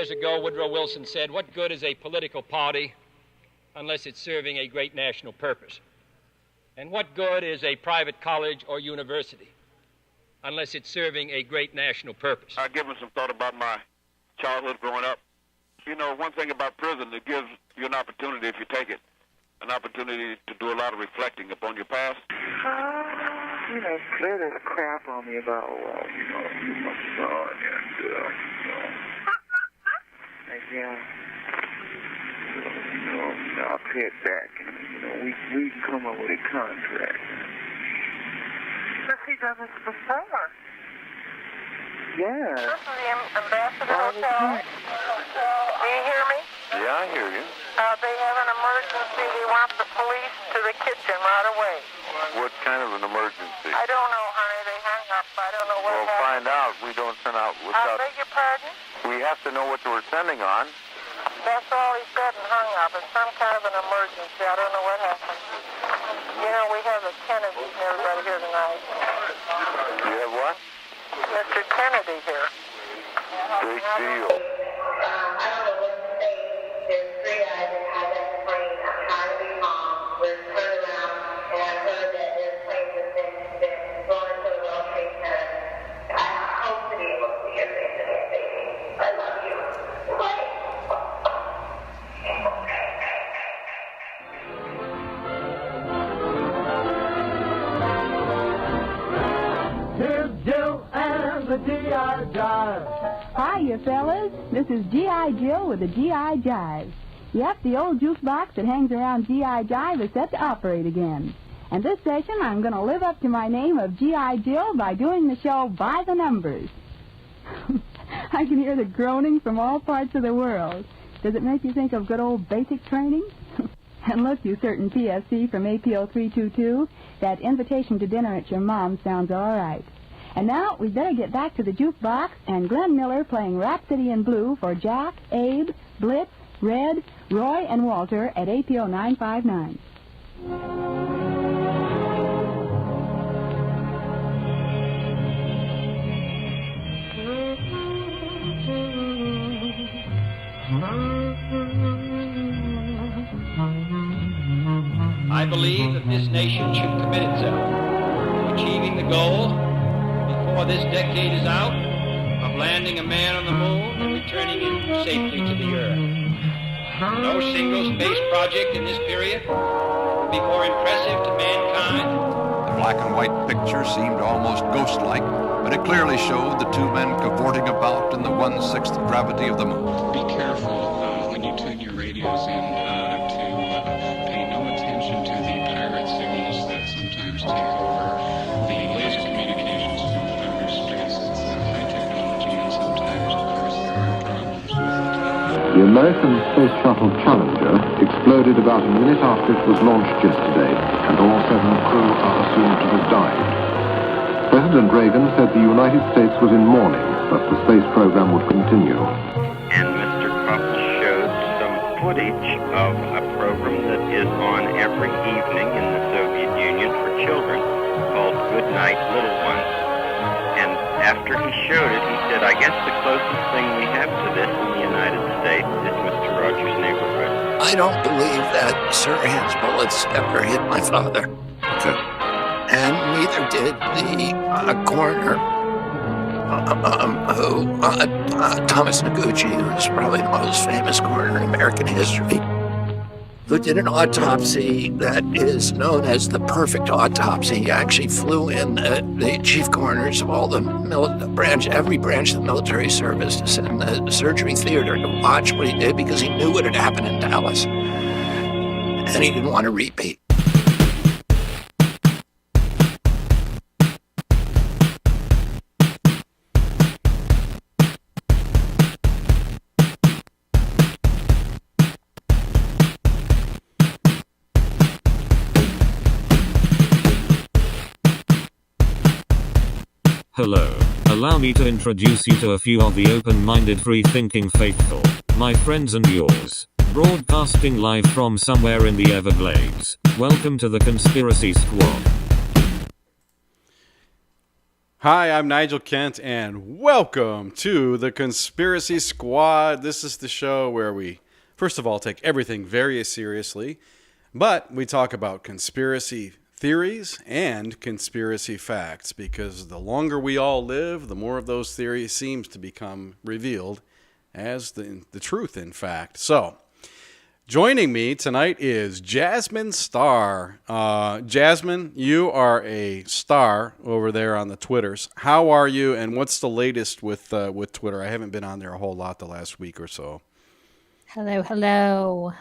years ago, Woodrow Wilson said, "What good is a political party unless it's serving a great national purpose? And what good is a private college or university unless it's serving a great national purpose?" I've given some thought about my childhood growing up. You know, one thing about prison, it gives you an opportunity, if you take it, an opportunity to do a lot of reflecting upon your past. You know, play this crap on me about, well, you know, you my son, and, yeah, you know, I'll pay it back, and, you know, we can come up with a contract. But he does this before. Yeah. This is the Ambassador Hotel. Do you hear me? Yeah, I hear you. They have an emergency. They want the police to the kitchen right away. What kind of an emergency? I don't know, honey. They hung up. I don't know what We'll happened. find out. We don't send out I without... beg your pardon? We have to know what we're sending on. That's all he said and hung up. It's some kind of an emergency. I don't know what happened. You know, we have the Kennedys and everybody here tonight. You have what? Mr. Kennedy here. Big deal. I don't know what to say. There's three guys that had that plane. I'm trying to be mom. We're turned around, and I heard that this plane has been blown into the World Trade Center. I hope to be able to see your face again, baby. I love you. Bye. Here's Jill and the G.I. Jive. Hiya, fellas. This is G.I. Jill with the G.I. Jive. Yep, the old jukebox that hangs around G.I. Jive is set to operate again. And this session, I'm going to live up to my name of G.I. Jill by doing the show by the numbers. I can hear the groaning from all parts of the world. Does it make you think of good old basic training? And look, you certain PSC from APO 322, that invitation to dinner at your mom's sounds all right. And now we'd better get back to the jukebox and Glenn Miller playing Rhapsody in Blue for Jack, Abe, Blitz, Red, Roy, and Walter at APO 959. I believe that this nation should commit itself to achieving the goal before this decade is out of landing a man on the moon and returning him safely to the earth. No single space project in this period will be more impressive to mankind. The black and white picture seemed almost ghost-like, but it clearly showed the two men cavorting about in the 1/6 gravity of the moon. Be careful when you tune your radios in to pay no attention to the pirate signals that sometimes take over the laser communications from outer space. It's high technology, and sometimes, of course, there are problems with it. The American Space Shuttle Challenger exploded about a minute after it was launched yesterday, and all 7 crew are assumed to have died. President Reagan said the United States was in mourning, but the space program would continue. And Mr. Krupp showed some footage of a program that is on every evening in the Soviet Union for children called Good Night Little Ones. And after he showed it, he said, I guess the closest thing we have to this in the United States is Mr. Rogers' Neighborhood. I don't believe that Sirhan's bullets ever hit my father. Okay. And neither did the coroner, Thomas Noguchi, who's probably the most famous coroner in American history, who did an autopsy that is known as the perfect autopsy. He actually flew in the chief coroners of all the every branch of the military service to send the surgery theater to watch what he did because he knew what had happened in Dallas. And he didn't want to repeat. Hello. Allow me to introduce you to a few of the open-minded, free-thinking faithful, my friends and yours. Broadcasting live from somewhere in the Everglades. Welcome to the Conspiracy Squad. Hi, I'm Nigel Kent, and welcome to the Conspiracy Squad. This is the show where we, first of all, take everything very seriously, but we talk about conspiracy theories and conspiracy facts, because the longer we all live, the more of those theories seems to become revealed as the truth, in fact. So, joining me tonight is Jasmine Star. Jasmine, you are a star over there on the Twitters. How are you, and what's the latest with Twitter? I haven't been on there a whole lot the last week or so. Hello.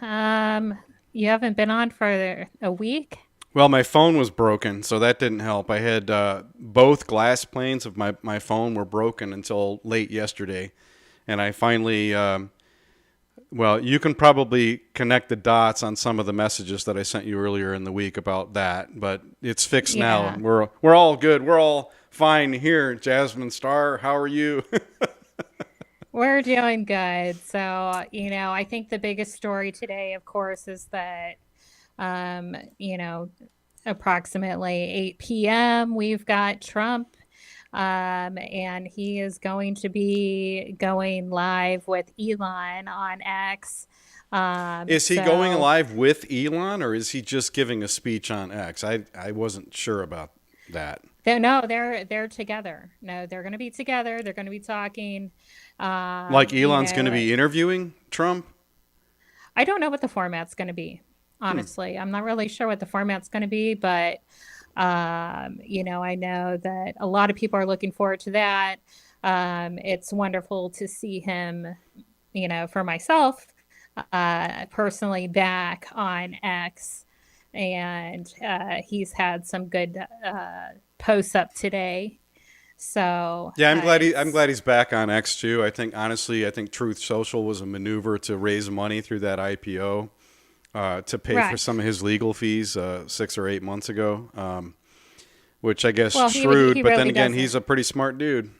You haven't been on for a week? Well, my phone was broken, so that didn't help. I had both glass planes of my phone were broken until late yesterday, and I finally... Well, you can probably connect the dots on some of the messages that I sent you earlier in the week about that, but it's fixed now. And we're all good. We're all fine here. Jasmine Star, how are you? We're doing good. So, I think the biggest story today, of course, is that, approximately 8 p.m., we've got Trump. And he is going to be going live with Elon on X. Is he going live with Elon, or is he just giving a speech on X? I wasn't sure about that. They're together. No, they're going to be together. They're going to be talking. Like Elon's going to be interviewing Trump? I don't know what the format's going to be, honestly. I'm not really sure what the format's going to be, but... I know that a lot of people are looking forward to that. It's wonderful to see him, for myself, personally back on X, and he's had some good posts up today. So yeah, I'm glad he's back on X too. I think Truth Social was a maneuver to raise money through that IPO. To pay for some of his legal fees 6 or 8 months ago, which I guess shrewd, but really then again, he's a pretty smart dude.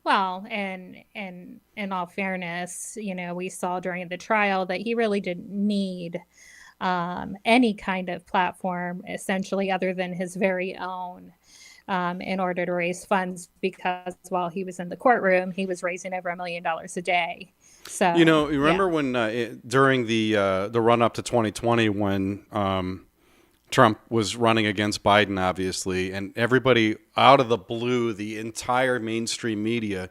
Well, and in all fairness, we saw during the trial that he really didn't need any kind of platform, essentially, other than his very own, in order to raise funds, because while he was in the courtroom, he was raising over $1 million a day. So, you remember when during the run up to 2020, when Trump was running against Biden, obviously, and everybody out of the blue, the entire mainstream media.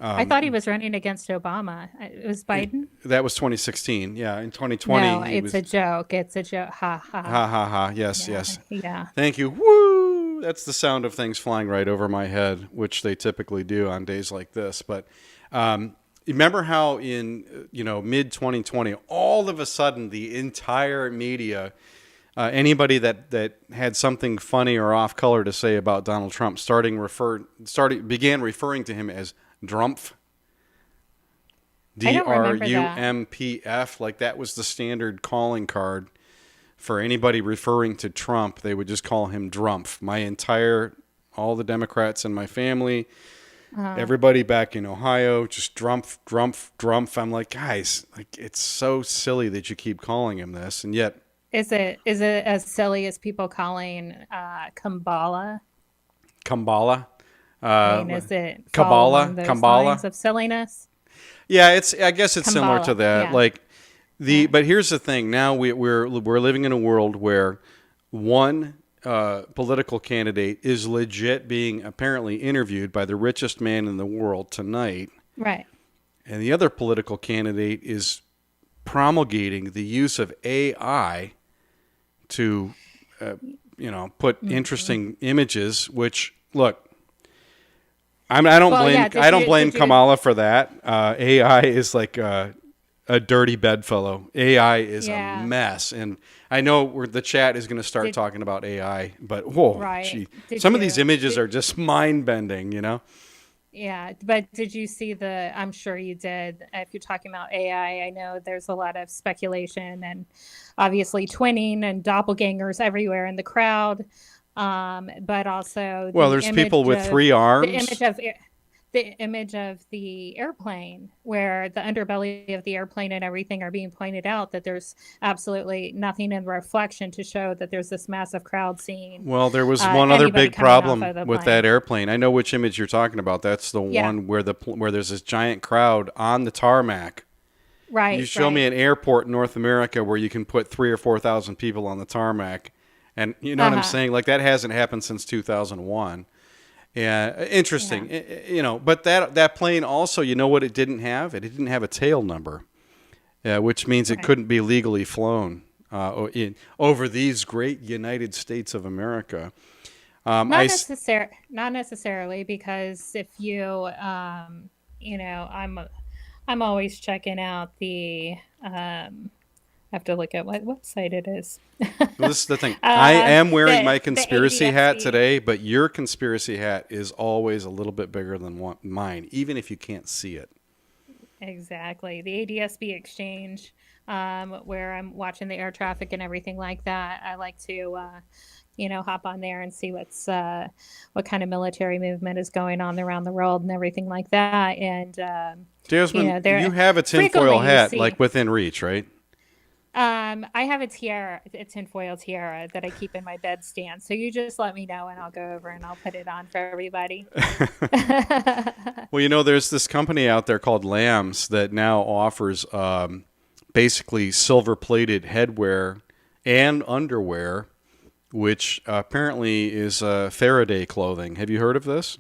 I thought he was running against Obama. It was Biden. That was 2016. Yeah, in 2020. No, it's a joke. It's a joke. Ha ha. Ha ha ha. Yes, yes. Yeah. Thank you. Woo! That's the sound of things flying right over my head, which they typically do on days like this. But. Remember how in mid 2020, all of a sudden the entire media, anybody that had something funny or off color to say about Donald Trump, began referring to him as Drumpf, DRUMPF, like that was the standard calling card for anybody referring to Trump. They would just call him Drumpf. All the Democrats in my family. Everybody back in Ohio, just Drumpf. I'm like, guys, it's so silly that you keep calling him this, and yet is it as silly as people calling Kambala? Kambala? Is it Kabbalah? Lines of silliness? Yeah, I guess it's similar to that. Yeah. But here's the thing. Now we're living in a world where one political candidate is legit being apparently interviewed by the richest man in the world tonight. Right. And the other political candidate is promulgating the use of AI to, put interesting images, which, look, I don't blame Kamala for that. AI is like a dirty bedfellow. AI is a mess. And I know the chat is going to start talking about AI, but some of these images are just mind-bending, Yeah, but did you see I'm sure you did, if you're talking about AI, I know there's a lot of speculation and obviously twinning and doppelgangers everywhere in the crowd, but also there's people with 3 arms. the image of the airplane, where the underbelly of the airplane and everything are being pointed out, that there's absolutely nothing in reflection to show that there's this massive crowd scene. Well, there was one other anybody big coming off problem of the with plane. that airplane. I know which image you're talking about. That's the Yeah. one where there's this giant crowd on the tarmac. Right. You show me an airport in North America where you can put 3,000 or 4,000 people on the tarmac, and you know what I'm saying? Like, that hasn't happened since 2001. Yeah, interesting. You know, but that plane also, you know what it didn't have? It didn't have a tail number, which means it couldn't be legally flown over these great United States of America. Not necessarily, because if you, you know, I'm always checking out the. I have to look at what website it is. Well, this is the thing. I am wearing my the conspiracy hat ADSB. today, but your conspiracy hat is always a little bit bigger than mine, even if you can't see it. Exactly. The ADSB exchange, where I'm watching the air traffic and everything like that. I like to, you know, hop on there and see what kind of military movement is going on around the world and everything like that. And, Jasmine, you know, you have a tinfoil hat, like, within reach, right? I have a tinfoil tiara that I keep in my bedstand. So you just let me know and I'll go over and I'll put it on for everybody. Well, you know, there's this company out there called Lambs that now offers basically silver-plated headwear and underwear, which apparently is Faraday clothing. Have you heard of this?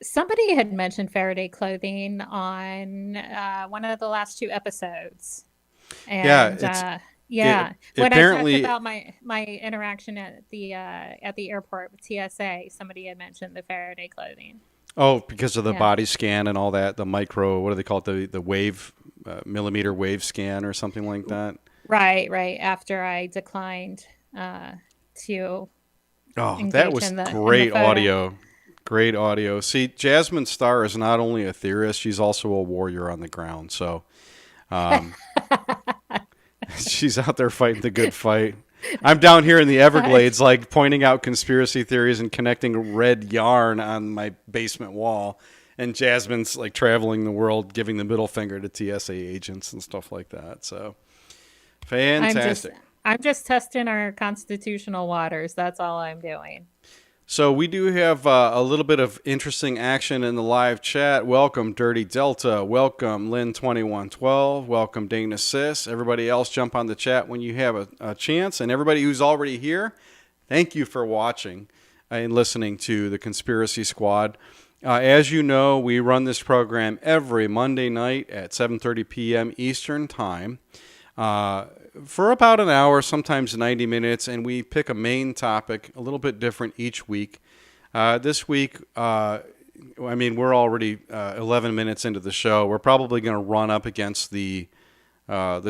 Somebody had mentioned Faraday clothing on one of the last 2 episodes. And when apparently, I talked about my interaction at the airport with TSA, somebody had mentioned the Faraday clothing. Oh, because of the body scan and all that, the micro, what do they call it, the wave, millimeter wave scan or something like that? Right. After I declined to. Oh, that was great audio. Great audio. See, Jasmine Starr is not only a theorist, she's also a warrior on the ground. So. She's out there fighting the good fight. I'm down here in the Everglades, like, pointing out conspiracy theories and connecting red yarn on my basement wall. And Jasmine's, like, traveling the world, giving the middle finger to TSA agents and stuff like that. So, fantastic. I'm just testing our constitutional waters. That's all I'm doing. So we do have a little bit of interesting action in the live chat. Welcome, Dirty Delta. Welcome, Lynn2112. Welcome, Dana Sis. Everybody else, jump on the chat when you have a chance. And everybody who's already here, thank you for watching and listening to the Conspiracy Squad. As you know, we run this program every Monday night at 7:30 p.m. Eastern Time. For about an hour, sometimes 90 minutes, and we pick a main topic, a little bit different each week. This week, I mean, we're already 11 minutes into the show. We're probably going to run up against the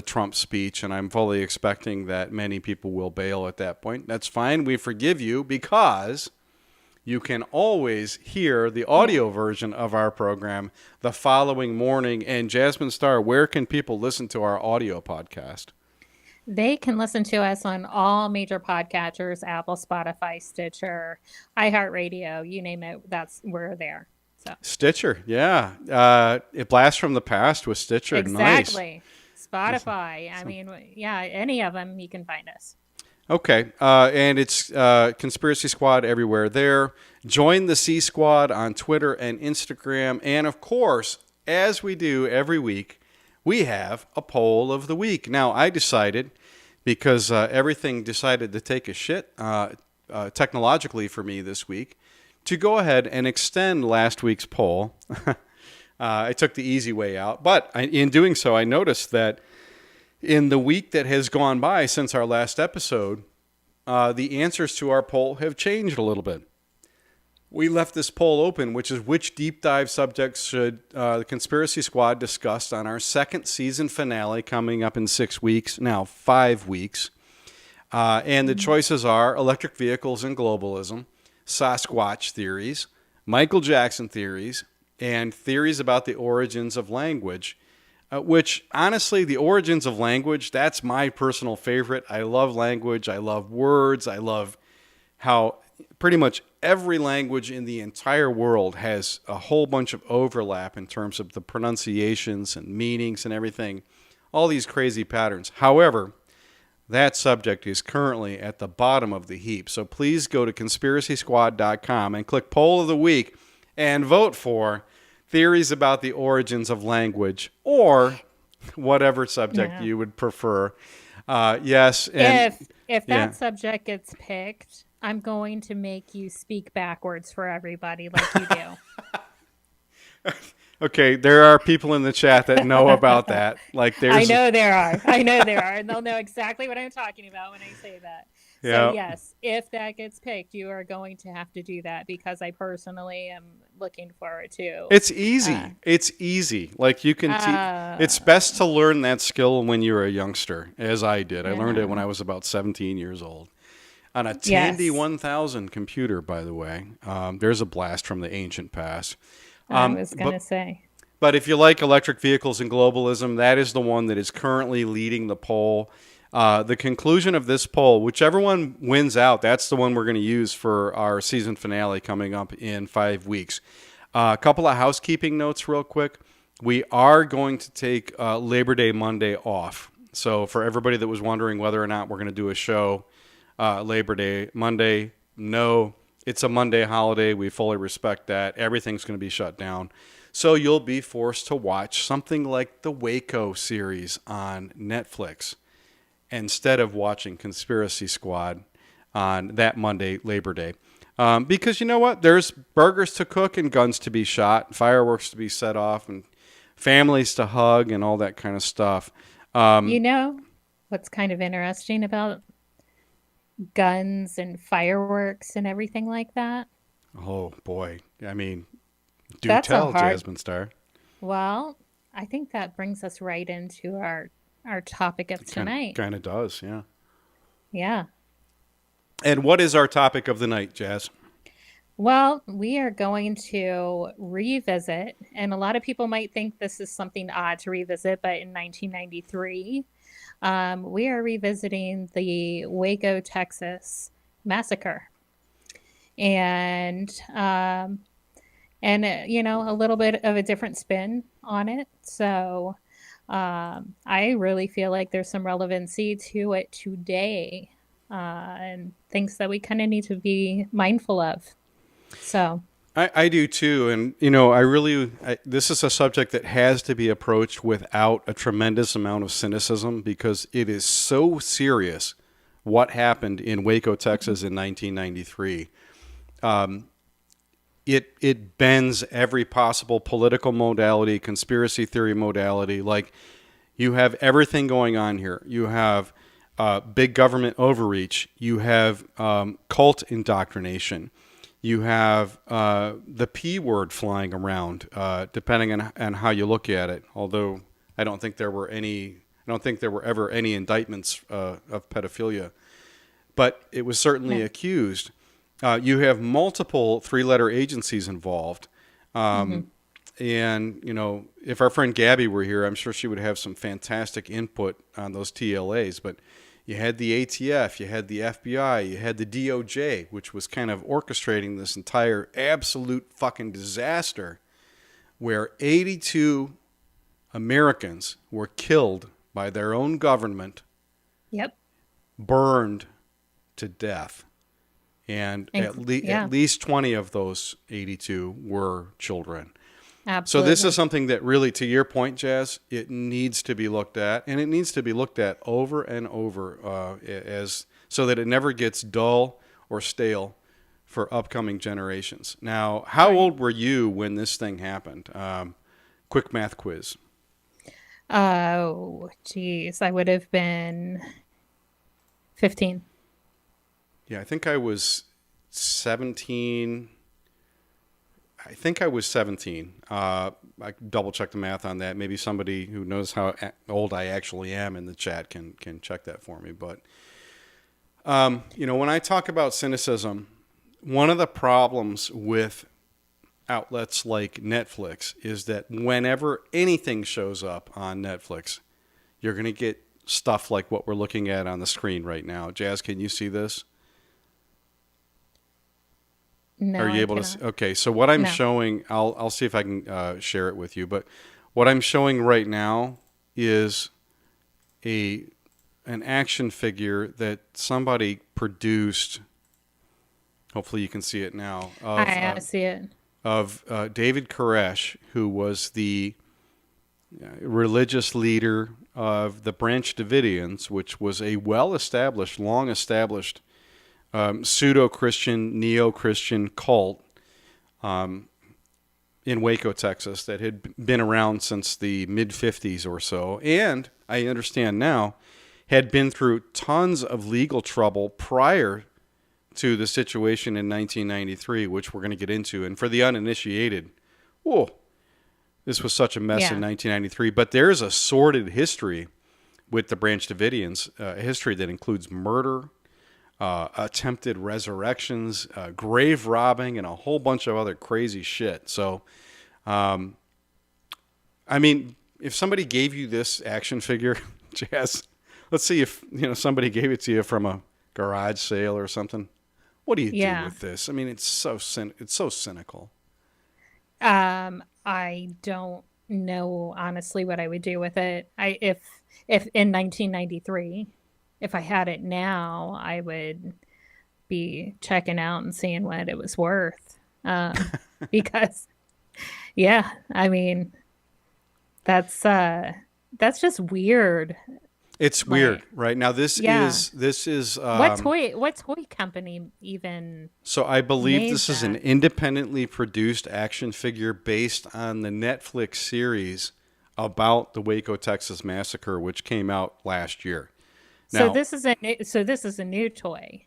Trump speech, and I'm fully expecting that many people will bail at that point. That's fine. We forgive you, because you can always hear the audio version of our program the following morning. And Jasmine Starr, where can people listen to our audio podcast? They can listen to us on all major podcatchers: Apple, Spotify, Stitcher, iHeartRadio, you name it. We're there. So Stitcher, yeah. It blasts from the past with Stitcher. Exactly. Nice. Spotify. I mean, yeah, any of them, you can find us. Okay, and it's Conspiracy Squad everywhere there. Join the C Squad on Twitter and Instagram. And, of course, as we do every week, we have a poll of the week. Now, I decided, because everything decided to take a shit technologically for me this week, to go ahead and extend last week's poll. I took the easy way out. But in doing so, I noticed that in the week that has gone by since our last episode, the answers to our poll have changed a little bit. We left this poll open, which is which deep dive subjects should the Conspiracy Squad discuss on our second season finale coming up in 6 weeks, now 5 weeks. And the choices are electric vehicles and globalism, Sasquatch theories, Michael Jackson theories, and theories about the origins of language. Which, honestly, the origins of language, that's my personal favorite. I love language. I love words. I love how pretty much every language in the entire world has a whole bunch of overlap in terms of the pronunciations and meanings and everything, all these crazy patterns. However, that subject is currently at the bottom of the heap. So please go to conspiracysquad.com and click Poll of the Week and vote for theories about the origins of language or whatever subject you would prefer. Yes. And if that subject gets picked, I'm going to make you speak backwards for everybody like you do. Okay, there are people in the chat that know about that. Like, there's I know there are. And they'll know exactly what I'm talking about when I say that. Yeah. So yes, if that gets picked, you are going to have to do that because I personally am looking forward to. It's easy. It's easy. Like, you can it's best to learn that skill when you're a youngster, as I did. I learned it when I was about 17 years old. On a Tandy 1000 computer, by the way. There's a blast from the ancient past. I was going to say. But if you like electric vehicles and globalism, that is the one that is currently leading the poll. The conclusion of this poll, whichever one wins out, that's the one we're going to use for our season finale coming up in 5 weeks. A couple of housekeeping notes real quick. We are going to take Labor Day Monday off. So for everybody that was wondering whether or not we're going to do a show Labor Day Monday, no. It's a Monday holiday. We fully respect that. Everything's going to be shut down. So you'll be forced to watch something like the Waco series on Netflix instead of watching Conspiracy Squad on that Monday, Labor Day. Because you know what? There's burgers to cook and guns to be shot, fireworks to be set off, and families to hug and all that kind of stuff. You know what's kind of interesting about guns and fireworks and everything like that? Oh, boy. I mean, do That's tell, Jasmine Star. Well, I think that brings us right into our topic of tonight. Kind of does, yeah. Yeah. And what is our topic of the night, Jazz? Well, we are going to revisit, and a lot of people might think this is something odd to revisit, but in 1993, we are revisiting the Waco, Texas massacre. And you know, a little bit of a different spin on it. So I really feel like there's some relevancy to it today, and things that we kind of need to be mindful of. So I do too. And, you know, this is a subject that has to be approached without a tremendous amount of cynicism because it is so serious what happened in Waco, Texas in 1993. It bends every possible political modality, conspiracy theory modality. Like, you have everything going on here. You have big government overreach. You have cult indoctrination. You have the P word flying around, depending on how you look at it. Although I don't think there were ever any indictments of pedophilia, but it was certainly accused. You have multiple three-letter agencies involved. And, you know, if our friend Gabby were here, I'm sure she would have some fantastic input on those TLAs. But you had the ATF, you had the FBI, you had the DOJ, which was kind of orchestrating this entire absolute fucking disaster where 82 Americans were killed by their own government. Yep. Burned to death. And at least 20 of those 82 were children. Absolutely. So this is something that really, to your point, Jazz, it needs to be looked at, and it needs to be looked at over and over so that it never gets dull or stale for upcoming generations. Now, how old were you when this thing happened? Quick math quiz. Oh, geez. I would have been 15. Yeah, I think I was 17. I think I was 17. I double check the math on that. Maybe somebody who knows how old I actually am in the chat can check that for me. But, you know, when I talk about cynicism, one of the problems with outlets like Netflix is that whenever anything shows up on Netflix, you're going to get stuff like what we're looking at on the screen right now. Jazz, can you see this? No, Are you I able cannot. to? Okay, so what I'm No. showing, I'll see if I can share it with you. But what I'm showing right now is an action figure that somebody produced. Hopefully, you can see it now. I see it. Of David Koresh, who was the religious leader of the Branch Davidians, which was a well-established, long-established pseudo-Christian, neo-Christian cult in Waco, Texas, that had been around since the mid-50s or so, and I understand now had been through tons of legal trouble prior to the situation in 1993, which we're going to get into. And for the uninitiated, whoa, this was such a mess in 1993. But there's a sordid history with the Branch Davidians, a history that includes murder, attempted resurrections, grave robbing, and a whole bunch of other crazy shit. So, I mean, if somebody gave you this action figure, Jazz, let's see if somebody gave it to you from a garage sale or something. What do you do with this? I mean, it's so cynical. I don't know honestly what I would do with it. If in 1993, if I had it now, I would be checking out and seeing what it was worth. Because, yeah, I mean, that's just weird. It's weird, right? Now this is what toy company even? So I believe this is that? an independently produced action figure based on the Netflix series about the Waco, Texas massacre, which came out last year. Now, So this is a new toy.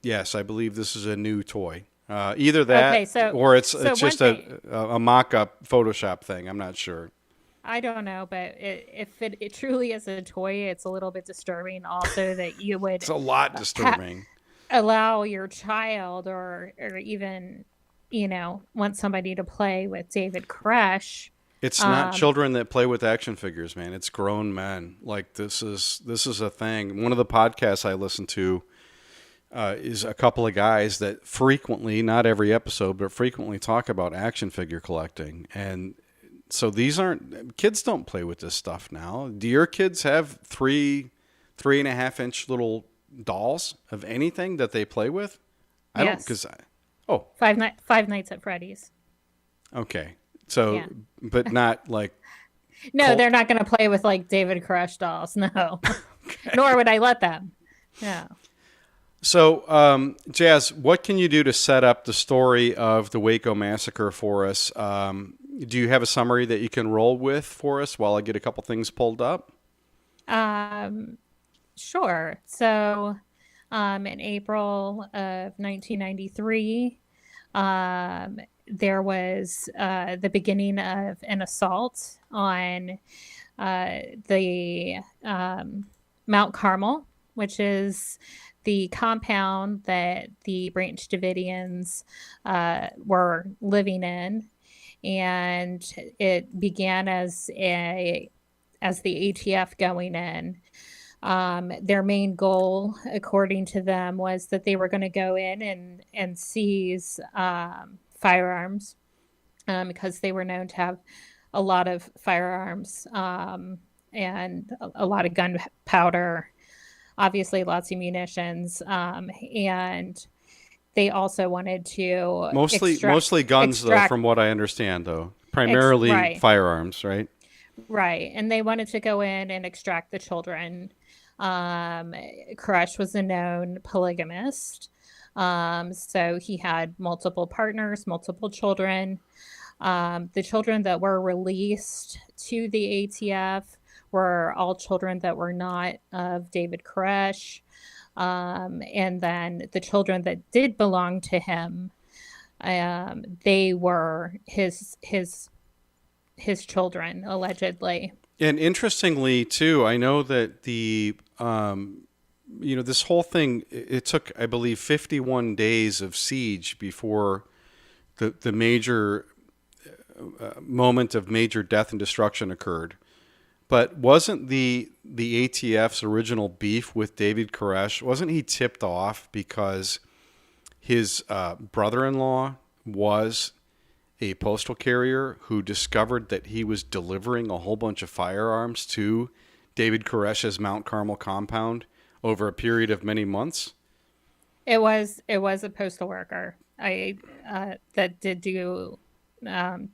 Yes, I believe this is a new toy. Either that, Okay, or it's so just a mock-up Photoshop thing. I'm not sure. I don't know, but if it truly is a toy, it's a little bit disturbing. Also, that you would It's a lot disturbing. Allow your child or even want somebody to play with David Koresh. It's not children that play with action figures, man. It's grown men. Like this is a thing. One of the podcasts I listen to is a couple of guys that frequently, not every episode, but frequently talk about action figure collecting. And so kids don't play with this stuff now. Do your kids have 3.5 inch little dolls of anything that they play with? I don't, because Five Nights at Freddy's. Okay. So, but not like. No, they're not going to play with like David Koresh dolls. No, nor would I let them. No. So, Jazz, what can you do to set up the story of the Waco massacre for us? Do you have a summary that you can roll with for us while I get a couple things pulled up? Sure. So, in April of 1993, there was the beginning of an assault on the Mount Carmel, which is the compound that the Branch Davidians were living in. And it began as the ATF going in. Their main goal, according to them, was that they were going to go in and seize firearms because they were known to have a lot of firearms and a lot of gunpowder, obviously lots of munitions, and they also wanted to mostly guns, though, from what I understand, though. Primarily firearms, right? Right. And they wanted to go in and extract the children. Koresh was a known polygamist. So he had multiple partners, multiple children. The children that were released to the ATF were all children that were not of David Koresh. And then the children that did belong to him, they were his children, allegedly. And interestingly, too, I know that the this whole thing, it took, I believe, 51 days of siege before the major moment of major death and destruction occurred. But wasn't the ATF's original beef with David Koresh, wasn't he tipped off because his brother-in-law was a postal carrier who discovered that he was delivering a whole bunch of firearms to David Koresh's Mount Carmel compound over a period of many months? It was a postal worker that did do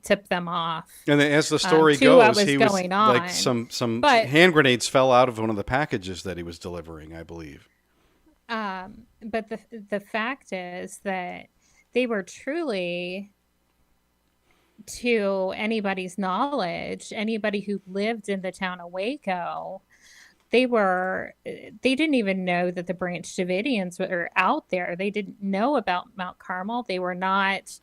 tip them off. And as the story to what goes, was he was going on. like some But- hand grenades fell out of one of the packages that he was delivering, I believe. But the fact is that they were truly, to anybody's knowledge, anybody who lived in the town of Waco, they didn't even know that the Branch Davidians were out there. They didn't know about Mount Carmel. They were not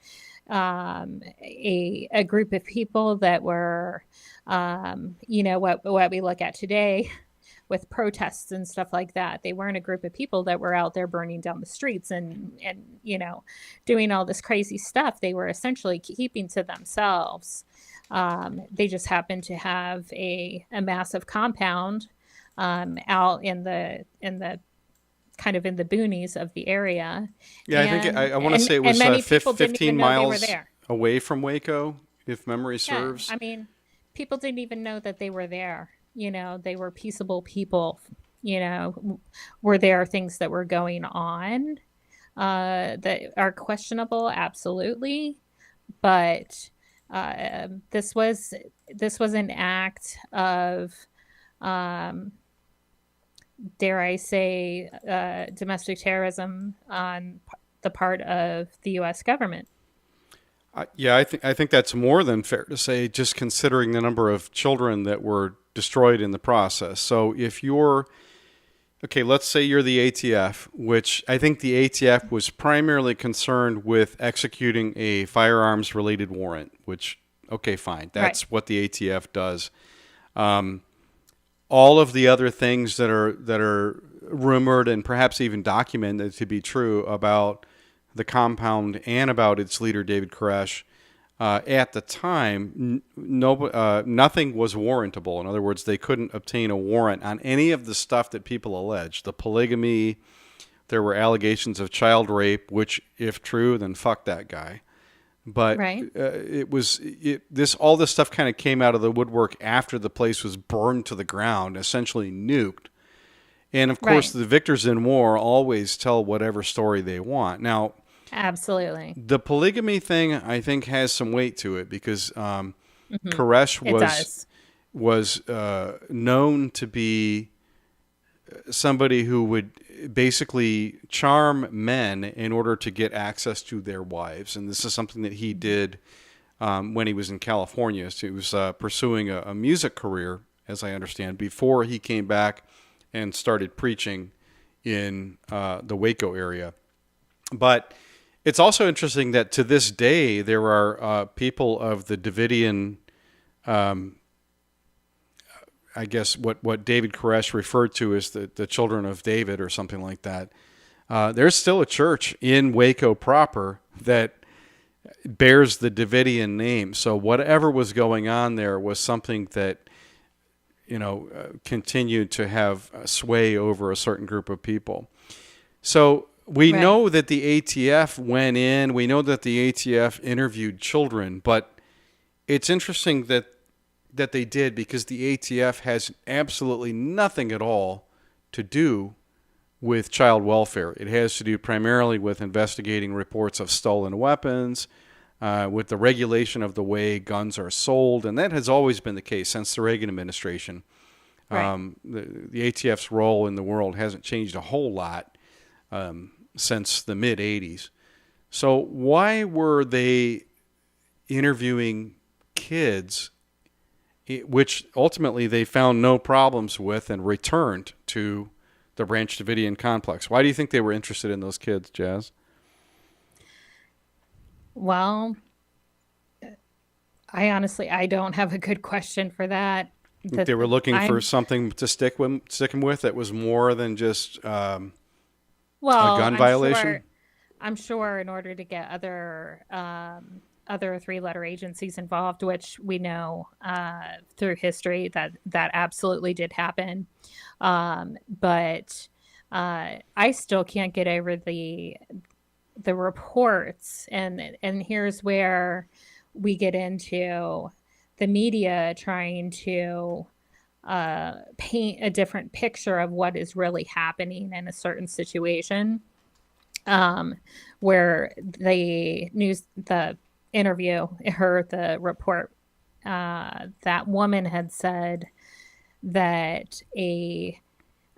a group of people that were, what we look at today with protests and stuff like that. They weren't a group of people that were out there burning down the streets and doing all this crazy stuff. They were essentially keeping to themselves. They just happened to have a massive compound out in the kind of in the boonies of the area. Yeah, I think I want to say it was many people didn't 15 even know they were miles there. away from Waco, if memory serves. Yeah, I mean, people didn't even know that they were there. They were peaceable people. Were there things that were going on that are questionable? Absolutely. But this was an act of, dare I say, domestic terrorism on the part of the U.S. government. I think that's more than fair to say, just considering the number of children that were destroyed in the process. So if let's say you're the ATF, which I think the ATF was primarily concerned with executing a firearms related warrant, which, okay, fine. That's right. What the ATF does. All of the other things that are rumored and perhaps even documented to be true about the compound and about its leader, David Koresh, at the time, nothing was warrantable. In other words, they couldn't obtain a warrant on any of the stuff that people alleged. The polygamy, there were allegations of child rape, which, if true, then fuck that guy. But right. All this stuff kind of came out of the woodwork after the place was burned to the ground, essentially nuked. And of course, right. The victors in war always tell whatever story they want. Now, absolutely, the polygamy thing I think has some weight to it because Koresh was known to be somebody who would basically charm men in order to get access to their wives, and this is something that he did when he was in California. So he was pursuing a music career, as I understand, before he came back and started preaching in the Waco area. But it's also interesting that to this day there are people of the Davidian, I guess what David Koresh referred to as the children of David or something like that. There's still a church in Waco proper that bears the Davidian name. So whatever was going on there was something that continued to have sway over a certain group of people. So we know that the ATF went in. We know that the ATF interviewed children, but it's interesting that they did because the ATF has absolutely nothing at all to do with child welfare. It has to do primarily with investigating reports of stolen weapons, with the regulation of the way guns are sold, and that has always been the case since the Reagan administration. Right. The ATF's role in the world hasn't changed a whole lot since the mid-'80s. So why were they interviewing kids, which ultimately they found no problems with and returned to the Branch Davidian complex? Why do you think they were interested in those kids, Jazz? Well, I don't have a good question for that. They were looking for something to stick them with that was more than just a gun violation. I'm sure in order to get other three-letter agencies involved, which we know through history that absolutely did happen. But I still can't get over the reports, and here's where we get into the media trying to paint a different picture of what is really happening in a certain situation, where the interview, the report, that woman had said that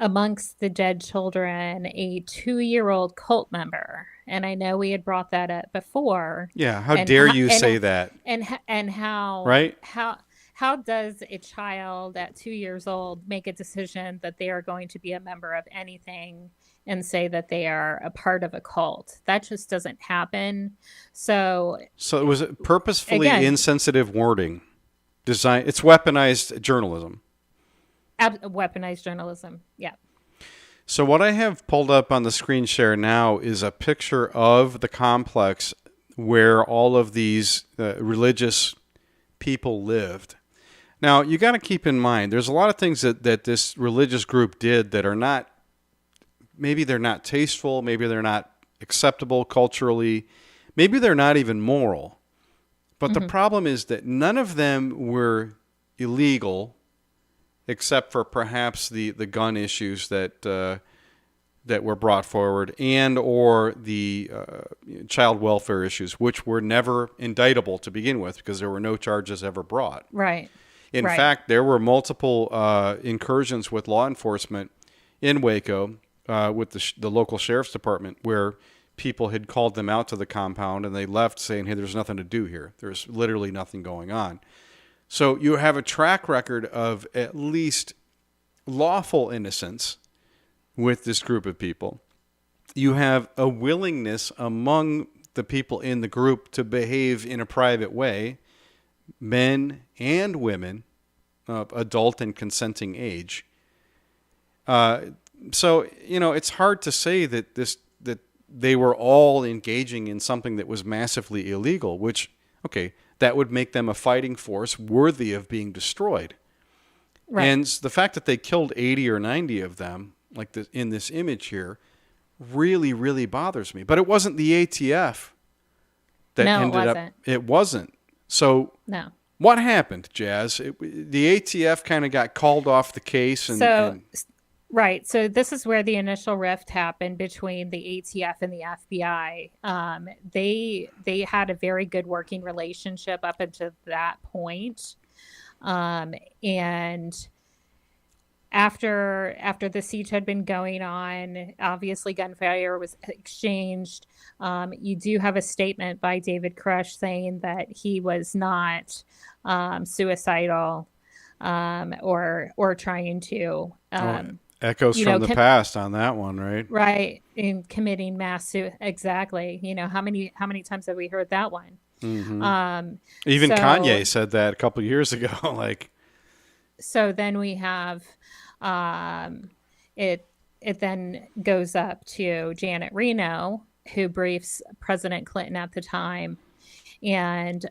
amongst the dead children, a 2-year-old cult member, and I know we had brought that up before. Yeah, how dare you say that? And how right? How does a child at 2 years old make a decision that they are going to be a member of anything and say that they are a part of a cult? That just doesn't happen. So it was purposefully again, insensitive wording. Design. It's weaponized journalism. Weaponized journalism. Yeah. So what I have pulled up on the screen share now is a picture of the complex where all of these religious people lived. Now, you got to keep in mind, there's a lot of things that this religious group did that are not, maybe they're not tasteful, maybe they're not acceptable culturally, maybe they're not even moral. But the problem is that none of them were illegal, except for perhaps the gun issues that were brought forward, and or the child welfare issues, which were never indictable to begin with because there were no charges ever brought. Right. In fact, there were multiple incursions with law enforcement in Waco with the local sheriff's department where people had called them out to the compound and they left saying, hey, there's nothing to do here. There's literally nothing going on. So you have a track record of at least lawful innocence with this group of people. You have a willingness among the people in the group to behave in a private way, men and women of adult and consenting age. So, it's hard to say that they were all engaging in something that was massively illegal, which, okay, that would make them a fighting force worthy of being destroyed. Right. And the fact that they killed 80 or 90 of them, like in this image here, really, really bothers me. But it wasn't the ATF that ended up. It wasn't. So no. What happened, Jazz? The ATF kind of got called off the case. Right. So this is where the initial rift happened between the ATF and the FBI. They had a very good working relationship up until that point. And after the siege had been going on, obviously gunfire was exchanged. You do have a statement by David Koresh saying that he was not suicidal or trying to. Echoes from the past on that one, right? Right, in committing mass suicide. Exactly. How many times have we heard that one? Mm-hmm. Even Kanye said that a couple of years ago. So then we have it then goes up to Janet Reno, who briefs President Clinton at the time, and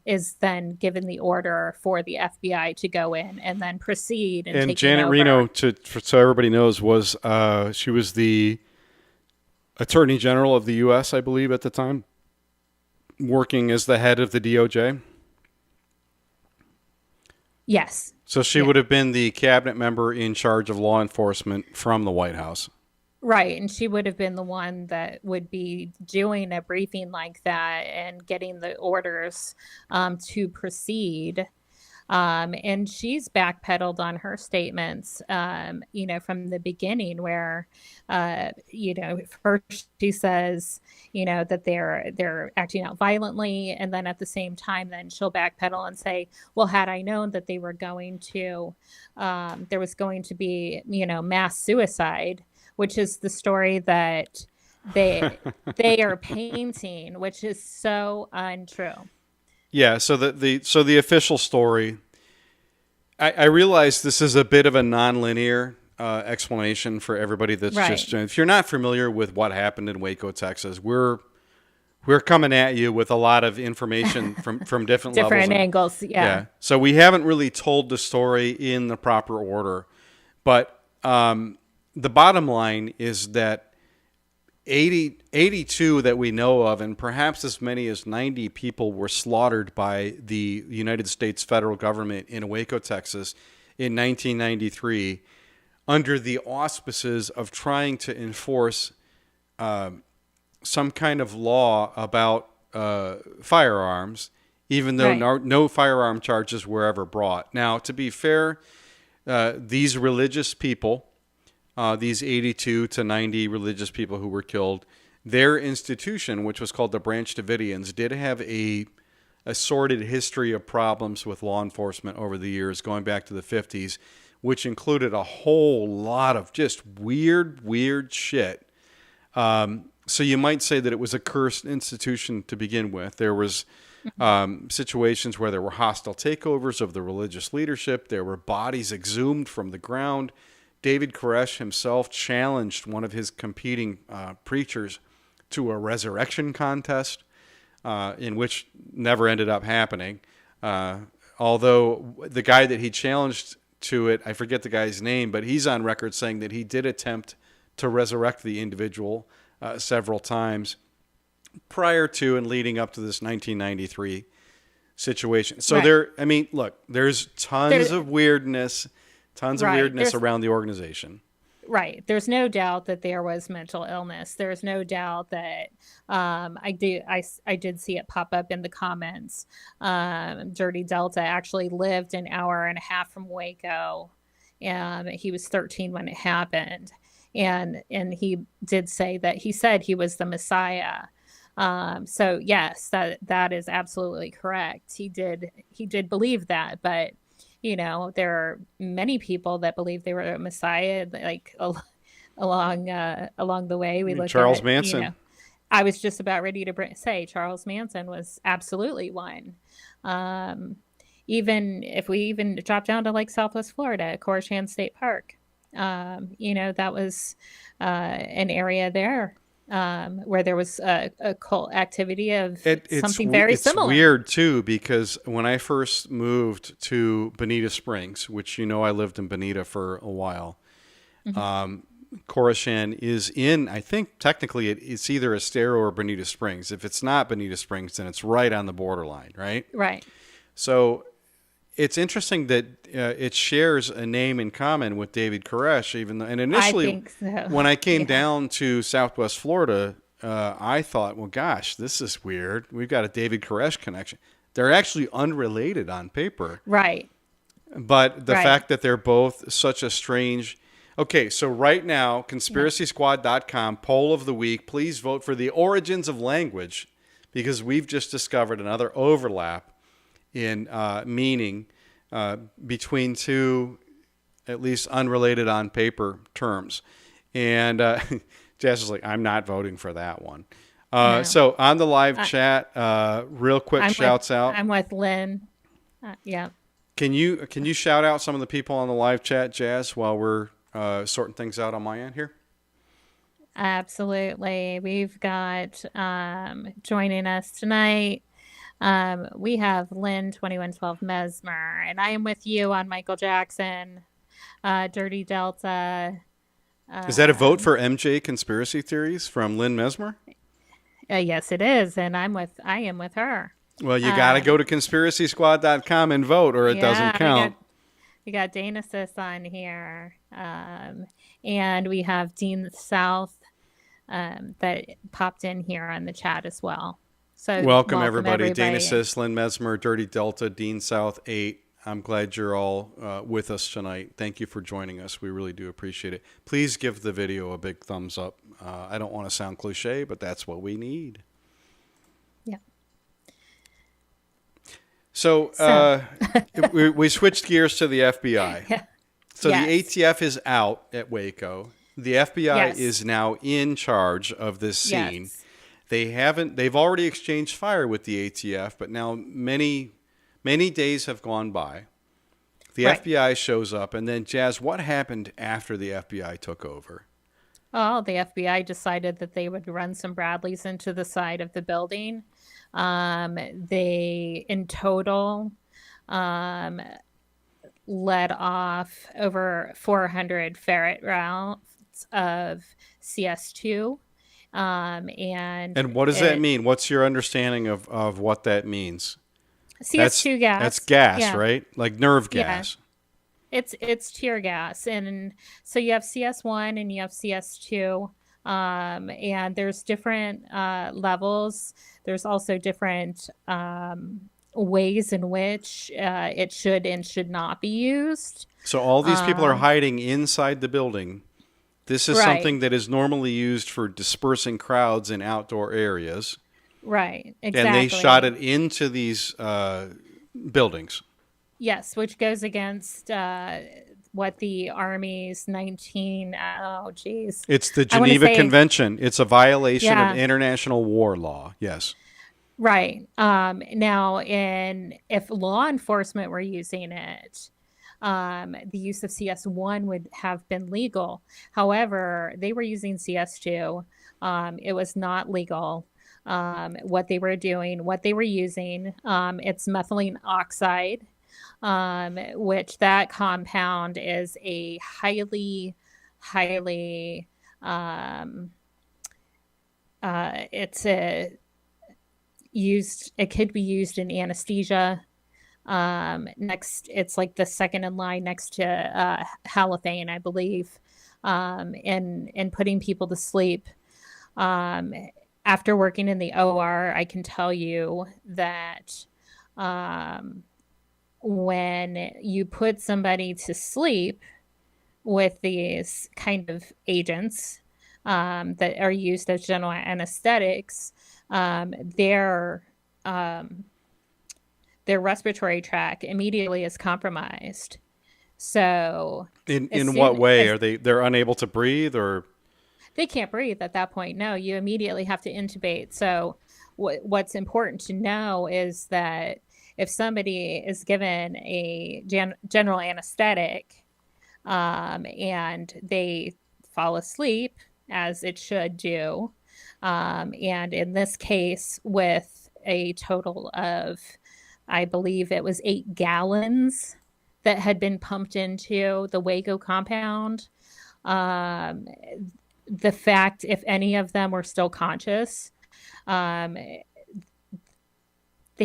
is then given the order for the FBI to go in and then proceed. And Janet Reno, so everybody knows, was she was the Attorney General of the U.S., I believe, at the time, working as the head of the DOJ. Yes. So she would have been the cabinet member in charge of law enforcement from the White House. Right. And she would have been the one that would be doing a briefing like that and getting the orders to proceed. And she's backpedaled on her statements, from the beginning where, first she says, that they're acting out violently. And then at the same time, then she'll backpedal and say, well, had I known that they were going to, there was going to be, mass suicide, which is the story that they are painting, which is so untrue. Yeah, so the official story, I realize this is a bit of a nonlinear explanation for everybody that's just, if you're not familiar with what happened in Waco, Texas, we're coming at you with a lot of information from different levels. Different angles, yeah. So we haven't really told the story in the proper order, but the bottom line is that 82 that we know of, and perhaps as many as 90 people were slaughtered by the United States federal government in Waco, Texas in 1993 under the auspices of trying to enforce some kind of law about firearms, even though no firearm charges were ever brought. Now, to be fair, these religious people, these 82 to 90 religious people who were killed, their institution, which was called the Branch Davidians, did have a sordid history of problems with law enforcement over the years, going back to the 50s, which included a whole lot of just weird shit. So you might say that it was a cursed institution to begin with. There was situations where there were hostile takeovers of the religious leadership. There were bodies exhumed from the ground. David Koresh himself challenged one of his competing preachers to a resurrection contest, in which never ended up happening. Although the guy that he challenged to it, I forget the guy's name, but he's on record saying that he did attempt to resurrect the individual several times prior to and leading up to this 1993 situation. So there's tons of weirdness. Tons of weirdness around the organization. Right. There's no doubt that there was mental illness. There's no doubt that I did see it pop up in the comments. Dirty Delta actually lived an hour and a half from Waco. He was 13 when it happened. And he did say that he said he was the Messiah. So yes, that is absolutely correct. He did believe that, but there are many people that believe they were a Messiah, like along the way. We look Charles at Manson. I was just about ready to say Charles Manson was absolutely one. Even if we drop down to like Southwest Florida, Corishan State Park, that was an area there. Where there was a cult activity of something very similar. It's weird, too, because when I first moved to Bonita Springs, which I lived in Bonita for a while, Corishan is in, I think technically it's either Estero or Bonita Springs. If it's not Bonita Springs, then it's right on the borderline, right? Right. So it's interesting that it shares a name in common with David Koresh, even though, and initially, I think so. When I came down to Southwest Florida, I thought, well, gosh, this is weird. We've got a David Koresh connection. They're actually unrelated on paper. Right. But the fact that they're both such a strange... Okay, so right now, conspiracysquad.com, poll of the week, please vote for the origins of language, because we've just discovered another overlap in meaning between two, at least unrelated on paper terms. And Jazz is like, I'm not voting for that one. No. So on the live chat, real quick shouts out. I'm with Lynn. Yeah. Can you shout out some of the people on the live chat, Jazz, while we're sorting things out on my end here? Absolutely. We've got joining us tonight. We have Lynn 2112 Mesmer, and I am with you on Michael Jackson, Dirty Delta. Is that a vote for MJ conspiracy theories from Lynn Mesmer? Yes, it is, and I am with her. Well, you got to go to conspiracysquad.com and vote, or it doesn't count. We got Dana Sis on here, and we have Dean South that popped in here on the chat as well. So welcome everybody. Dana Sis, Lynn Mesmer, Dirty Delta, Dean South 8. I'm glad you're all with us tonight. Thank you for joining us. We really do appreciate it. Please give the video a big thumbs up. I don't want to sound cliche, but that's what we need. Yeah. So we switched gears to the FBI. Yeah. So the ATF is out at Waco. The FBI is now in charge of this scene. Yes. They've already exchanged fire with the ATF, but now many days have gone by. The FBI shows up, and then Jazz, what happened after the FBI took over? Oh, the FBI decided that they would run some Bradleys into the side of the building. They, in total, let off over 400 ferret rounds of CS2. And what does that mean? What's your understanding of what that means? CS2 gas. That's gas, yeah. right? Like nerve Yeah. gas. It's tear gas, and so you have CS1 and you have CS2, and there's different levels. There's also different ways in which it should and should not be used. So all these people are hiding inside the building. This is Right. something that is normally used for dispersing crowds in outdoor areas. Right, exactly. And they shot it into these buildings. Yes, which goes against what the Army's It's the Geneva Convention. It's a violation Yeah. of international war law. Yes. Right. Now, if law enforcement were using it, the use of CS1 would have been legal. However, they were using CS2. It was not legal. What they were doing, what they were using, it's methylene oxide, which that compound is a highly, it could be used in anesthesia. It's like the second in line next to halothane, I believe, in putting people to sleep. After working in the OR, I can tell you that when you put somebody to sleep with these kind of agents that are used as general anesthetics, their respiratory tract immediately is compromised. So, In what way are they're unable to breathe, or they can't breathe at that point? No, you immediately have to intubate. So, what's important to know is that if somebody is given a general anesthetic and they fall asleep, as it should do, and in this case, with a total of, I believe it was 8 gallons that had been pumped into the Waco compound. The fact, if any of them were still conscious, they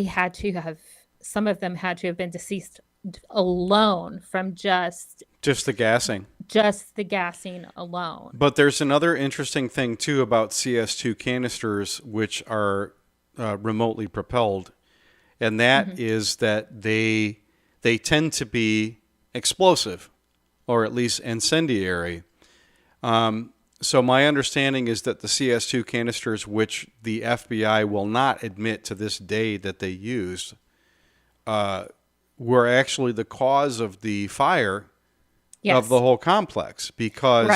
had to have, some of them had to have been deceased alone from just the gassing. Just the gassing alone. But there's another interesting thing too about CS2 canisters, which are remotely propelled, and that is that they tend to be explosive, or at least incendiary. So my understanding is that the CS2 canisters, which the FBI will not admit to this day that they used, were actually the cause of the fire of the whole complex. Because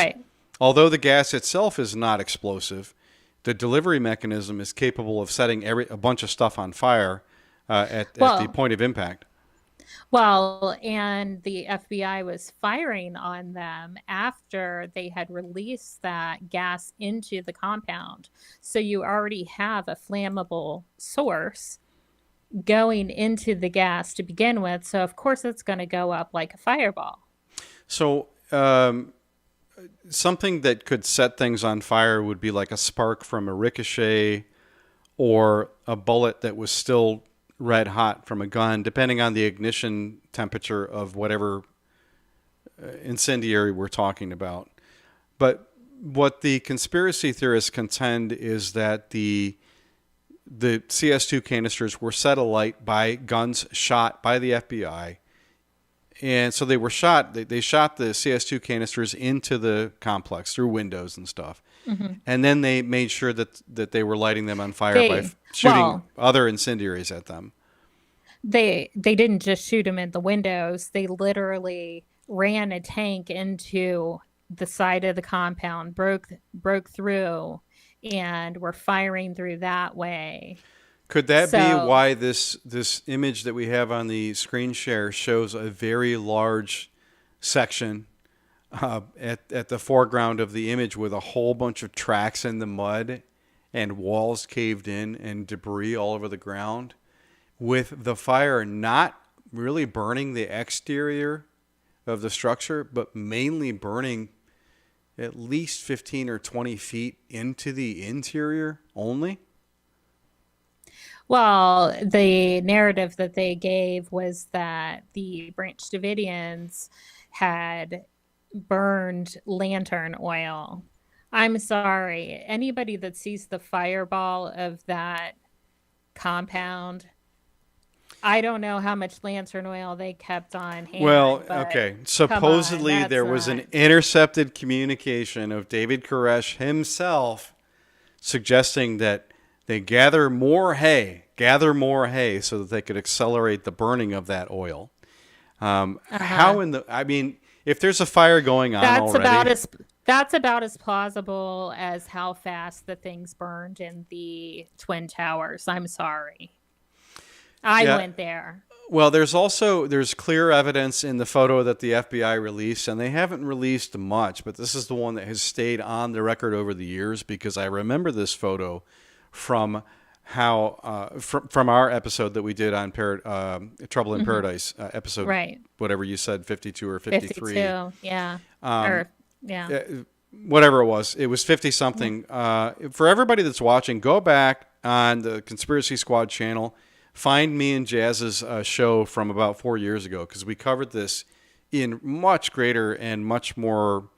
although the gas itself is not explosive, the delivery mechanism is capable of setting a bunch of stuff on fire at the point of impact. Well, and the FBI was firing on them after they had released that gas into the compound. So you already have a flammable source going into the gas to begin with. So, of course, it's going to go up like a fireball. So something that could set things on fire would be like a spark from a ricochet or a bullet that was still red hot from a gun, depending on the ignition temperature of whatever incendiary we're talking about. But what the conspiracy theorists contend is that the CS2 canisters were set alight by guns shot by the FBI. And so they were shot, they shot the CS2 canisters into the complex through windows and stuff. And then they made sure that they were lighting them on fire by shooting other incendiaries at them. They didn't just shoot them in the windows. They literally ran a tank into the side of the compound, broke through, and were firing through that way. Could that be why this image that we have on the screen share shows a very large section at the foreground of the image with a whole bunch of tracks in the mud and walls caved in and debris all over the ground, with the fire not really burning the exterior of the structure, but mainly burning at least 15 or 20 feet into the interior only? Well, the narrative that they gave was that the Branch Davidians had burned lantern oil. I'm sorry. Anybody that sees the fireball of that compound, I don't know how much lantern oil they kept on hand. Well, but okay. come on, Supposedly that's there was not. an intercepted communication of David Koresh himself suggesting that they gather more hay so that they could accelerate the burning of that oil. How in the, I mean, if there's a fire going on already. That's about as plausible as how fast the things burned in the Twin Towers. I'm sorry. I went there. Well, there's clear evidence in the photo that the FBI released, and they haven't released much, but this is the one that has stayed on the record over the years because I remember this photo from from our episode that we did on Trouble in Paradise, episode, right, whatever you said, 52 or 53. 52, yeah. Yeah. Whatever it was 50 something. For everybody that's watching, go back on the Conspiracy Squad channel. Find me and Jazz's show from about 4 years ago because we covered this in much greater and much more,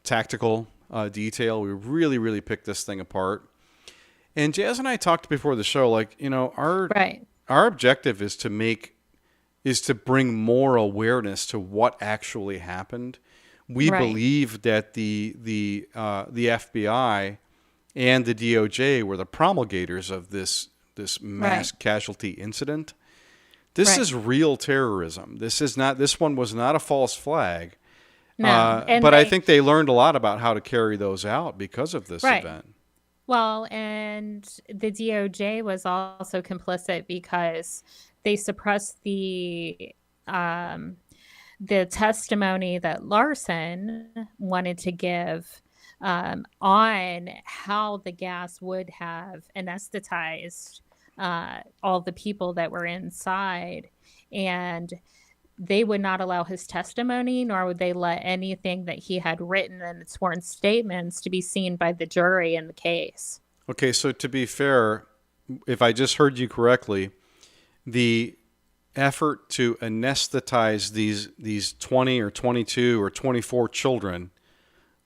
tactical detail. We really, really picked this thing apart. And Jazz and I talked before the show, our objective is to bring more awareness to what actually happened. We believe that the FBI and the DOJ were the promulgators of this mass casualty incident. This is real terrorism. This one was not a false flag. No, but I think they learned a lot about how to carry those out because of this event. Well, and the DOJ was also complicit because they suppressed the testimony that Larson wanted to give on how the gas would have anesthetized all the people that were inside. And they would not allow his testimony, nor would they let anything that he had written in sworn statements to be seen by the jury in the case. Okay, so to be fair, if I just heard you correctly, the effort to anesthetize these 20 or 22 or 24 children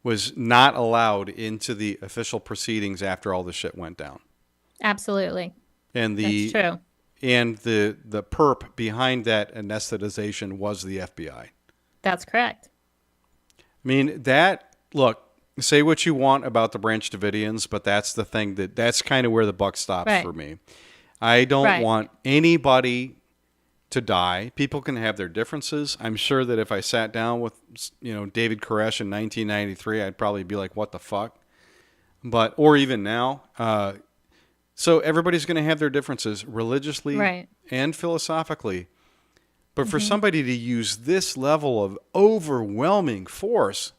was not allowed into the official proceedings after all the shit went down. Absolutely. And that's true. And the perp behind that anesthetization was the FBI. That's correct. I mean, look, say what you want about the Branch Davidians, but that's the thing that's kind of where the buck stops for me. I don't want anybody to die. People can have their differences. I'm sure that if I sat down with, David Koresh in 1993, I'd probably be like, what the fuck? Or even now. So everybody's going to have their differences religiously and philosophically. But for somebody to use this level of overwhelming force,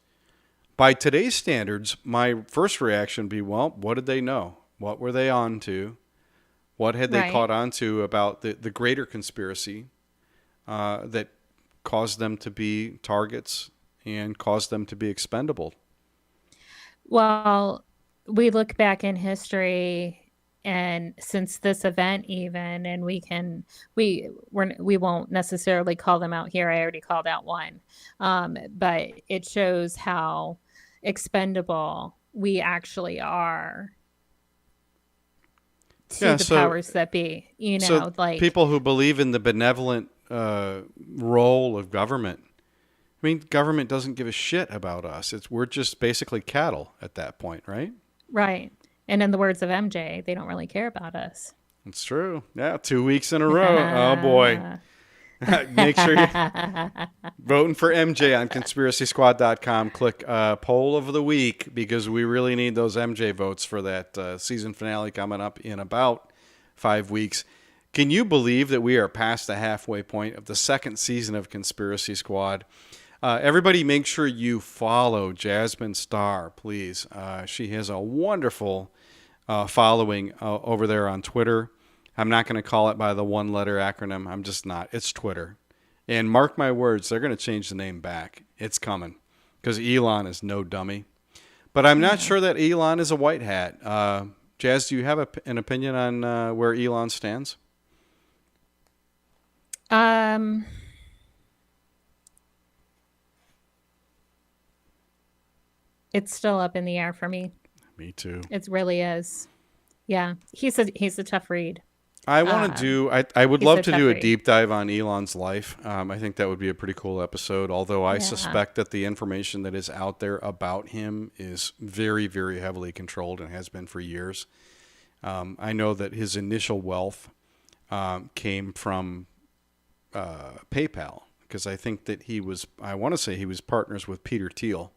by today's standards, my first reaction would be, well, what did they know? What were they on to? What had they caught on to about the greater conspiracy that caused them to be targets and caused them to be expendable? Well, we look back in history, and since this event even, and we won't necessarily call them out here. I already called out one, but it shows how expendable we actually are to the powers that be. So people who believe in the benevolent role of government. I mean, government doesn't give a shit about us. We're just basically cattle at that point, right? Right. And in the words of MJ, they don't really care about us. It's true. Yeah, 2 weeks in a row. Oh, boy. Make sure you're voting for MJ on conspiracysquad.com. Click poll of the week because we really need those MJ votes for that season finale coming up in about 5 weeks. Can you believe that we are past the halfway point of the second season of Conspiracy Squad? Everybody make sure you follow Jasmine Starr, please. She has a wonderful following over there on Twitter. I'm not going to call it by the one-letter acronym. I'm just not. It's Twitter. And mark my words, they're going to change the name back. It's coming. because Elon is no dummy. But I'm not sure that Elon is a white hat. Jazz, do you have an opinion on where Elon stands? It's still up in the air for me. Me too. It really is. Yeah, he's a tough read. I want to do. I would love to do a read. deep dive on Elon's life. I think that would be a pretty cool episode. Although I suspect that the information that is out there about him is very, very heavily controlled and has been for years. I know that his initial wealth came from PayPal, because I think that I want to say he was partners with Peter Thiel.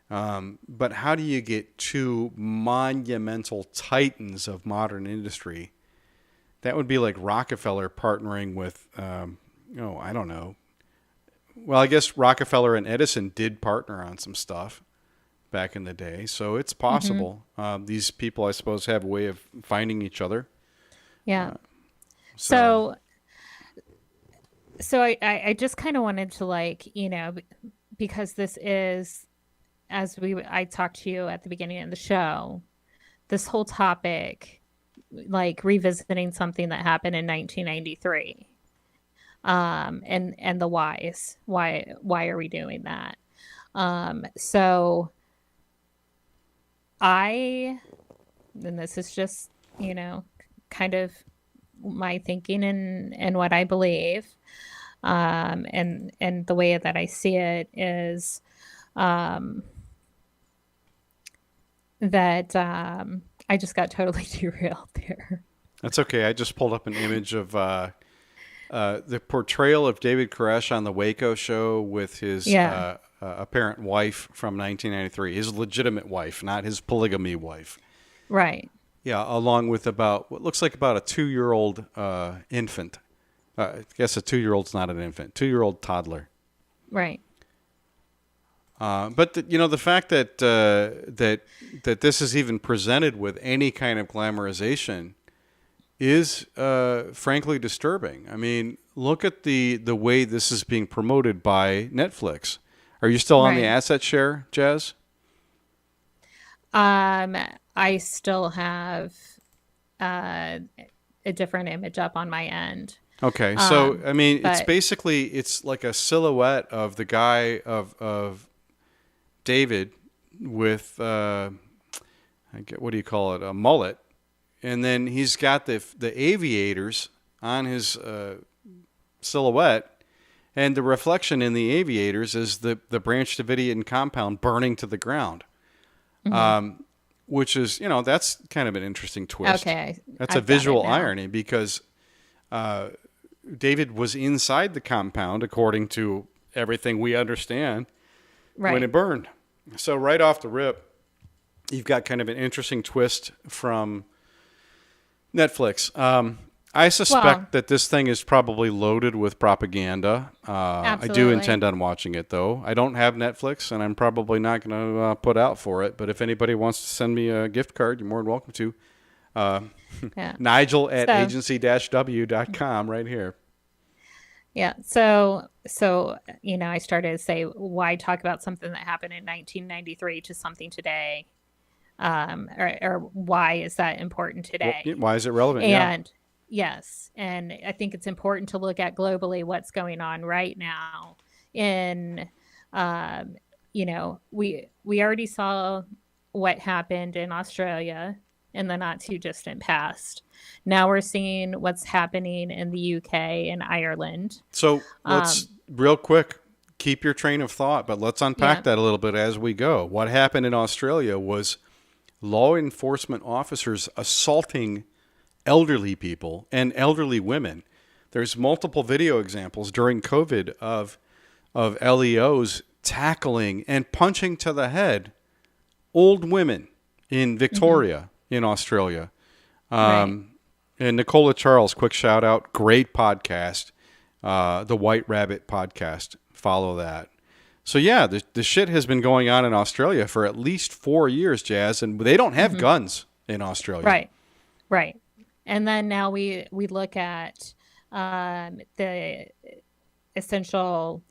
But how do you get two monumental titans of modern industry? That would be like Rockefeller partnering with, I don't know. Well, I guess Rockefeller and Edison did partner on some stuff back in the day, so it's possible. These people, I suppose, have a way of finding each other. Yeah. So I just kind of wanted to because this is, as I talked to you at the beginning of the show, this whole topic, like revisiting something that happened in 1993, and the whys. Why are we doing that? So and this is just, kind of my thinking and what I believe, and the way that I see it is, that I just got totally derailed there. That's okay. I just pulled up an image of the portrayal of David Koresh on the Waco show with his apparent wife from 1993, his legitimate wife, not his polygamy wife. Right. Yeah, along with what looks like about a 2-year-old infant. I guess a 2-year-old's not an infant, 2-year-old toddler. Right. But the fact that that this is even presented with any kind of glamorization is frankly disturbing. I mean, look at the way this is being promoted by Netflix. Are you still on the asset share, Jazz? I still have a different image up on my end. Okay, so I mean, it's like a silhouette of the guy of David with what do you call it, a mullet, and then he's got the aviators on his silhouette, and the reflection in the aviators is the Branch Davidian compound burning to the ground, which is that's kind of an interesting twist. Okay, that's a visual irony because David was inside the compound according to everything we understand when it burned. So right off the rip, you've got kind of an interesting twist from Netflix. I suspect that this thing is probably loaded with propaganda. I do intend on watching it, though. I don't have Netflix, and I'm probably not going to put out for it. But if anybody wants to send me a gift card, you're more than welcome to. Nigel at agency-w.com right here. Yeah. So I started to say, why talk about something that happened in 1993 to something today? Or why is that important today? Well, why is it relevant? And yes, and I think it's important to look at globally what's going on right now. We already saw what happened in Australia in the not too distant past. Now we're seeing what's happening in the UK and Ireland. So let's real quick, keep your train of thought, but let's unpack that a little bit as we go. What happened in Australia was law enforcement officers assaulting elderly people and elderly women. There's multiple video examples during COVID of LEOs tackling and punching to the head old women in Victoria in Australia. And Nicola Charles, quick shout out, great podcast, the White Rabbit podcast. Follow that. So yeah, the shit has been going on in Australia for at least 4 years, Jazz, and they don't have guns in Australia. Right. And then now we look at the essential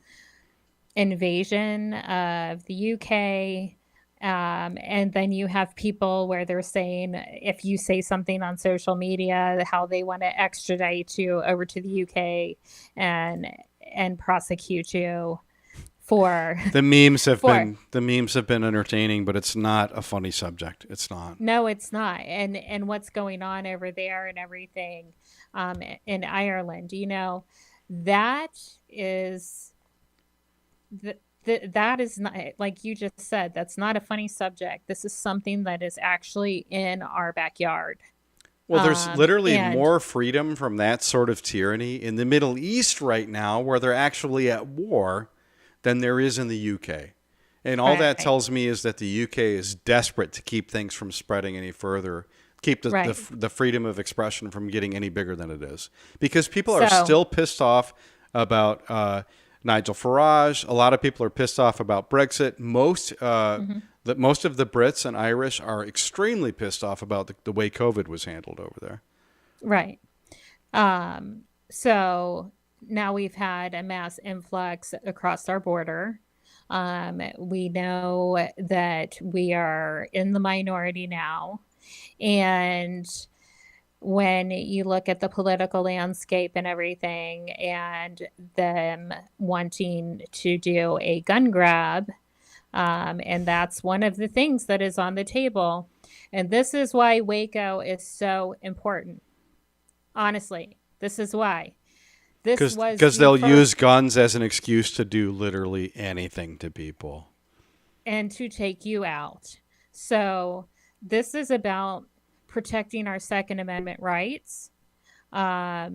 invasion of the UK. And then you have people where they're saying if you say something on social media, how they want to extradite you over to the UK and prosecute you for the memes have been entertaining, but it's not a funny subject. It's not. No, it's not. And what's going on over there and everything in Ireland, that is that is not, like you just said, that's not a funny subject. This is something that is actually in our backyard. Well, there's literally more freedom from that sort of tyranny in the Middle East right now, where they're actually at war, than there is in the UK. And all that tells me is that the UK is desperate to keep things from spreading any further, keep the freedom of expression from getting any bigger than it is. Because people are still pissed off about Nigel Farage. A lot of people are pissed off about Brexit. Most of the Brits and Irish are extremely pissed off about the way COVID was handled over there. Right. So now we've had a mass influx across our border. We know that we are in the minority now. And when you look at the political landscape and everything and them wanting to do a gun grab, and that's one of the things that is on the table. And this is why Waco is so important. Honestly, this is why. Because they'll use guns as an excuse to do literally anything to people. And to take you out. So this is about protecting our Second Amendment rights. That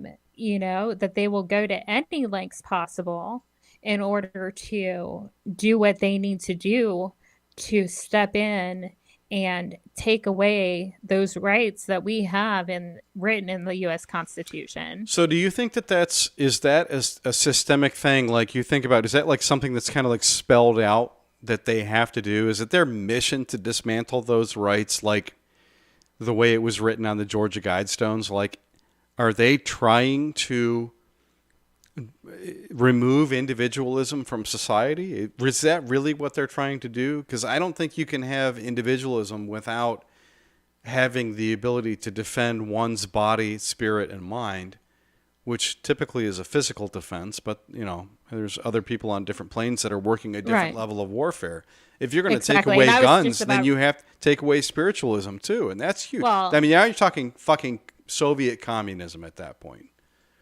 they will go to any lengths possible in order to do what they need to do to step in and take away those rights that we have written in the U.S. Constitution. So do you think is that a systemic thing? Like you think about, is that like something that's kind of like spelled out that they have to do? Is it their mission to dismantle those rights like the way it was written on the Georgia Guidestones? Like, are they trying to remove individualism from society? Is that really what they're trying to do? Because I don't think you can have individualism without having the ability to defend one's body, spirit, and mind, which typically is a physical defense. But, there's other people on different planes that are working a different level of warfare. If you're going to take away guns, then you have to take away spiritualism too. And that's huge. Well, now you're talking fucking Soviet communism at that point.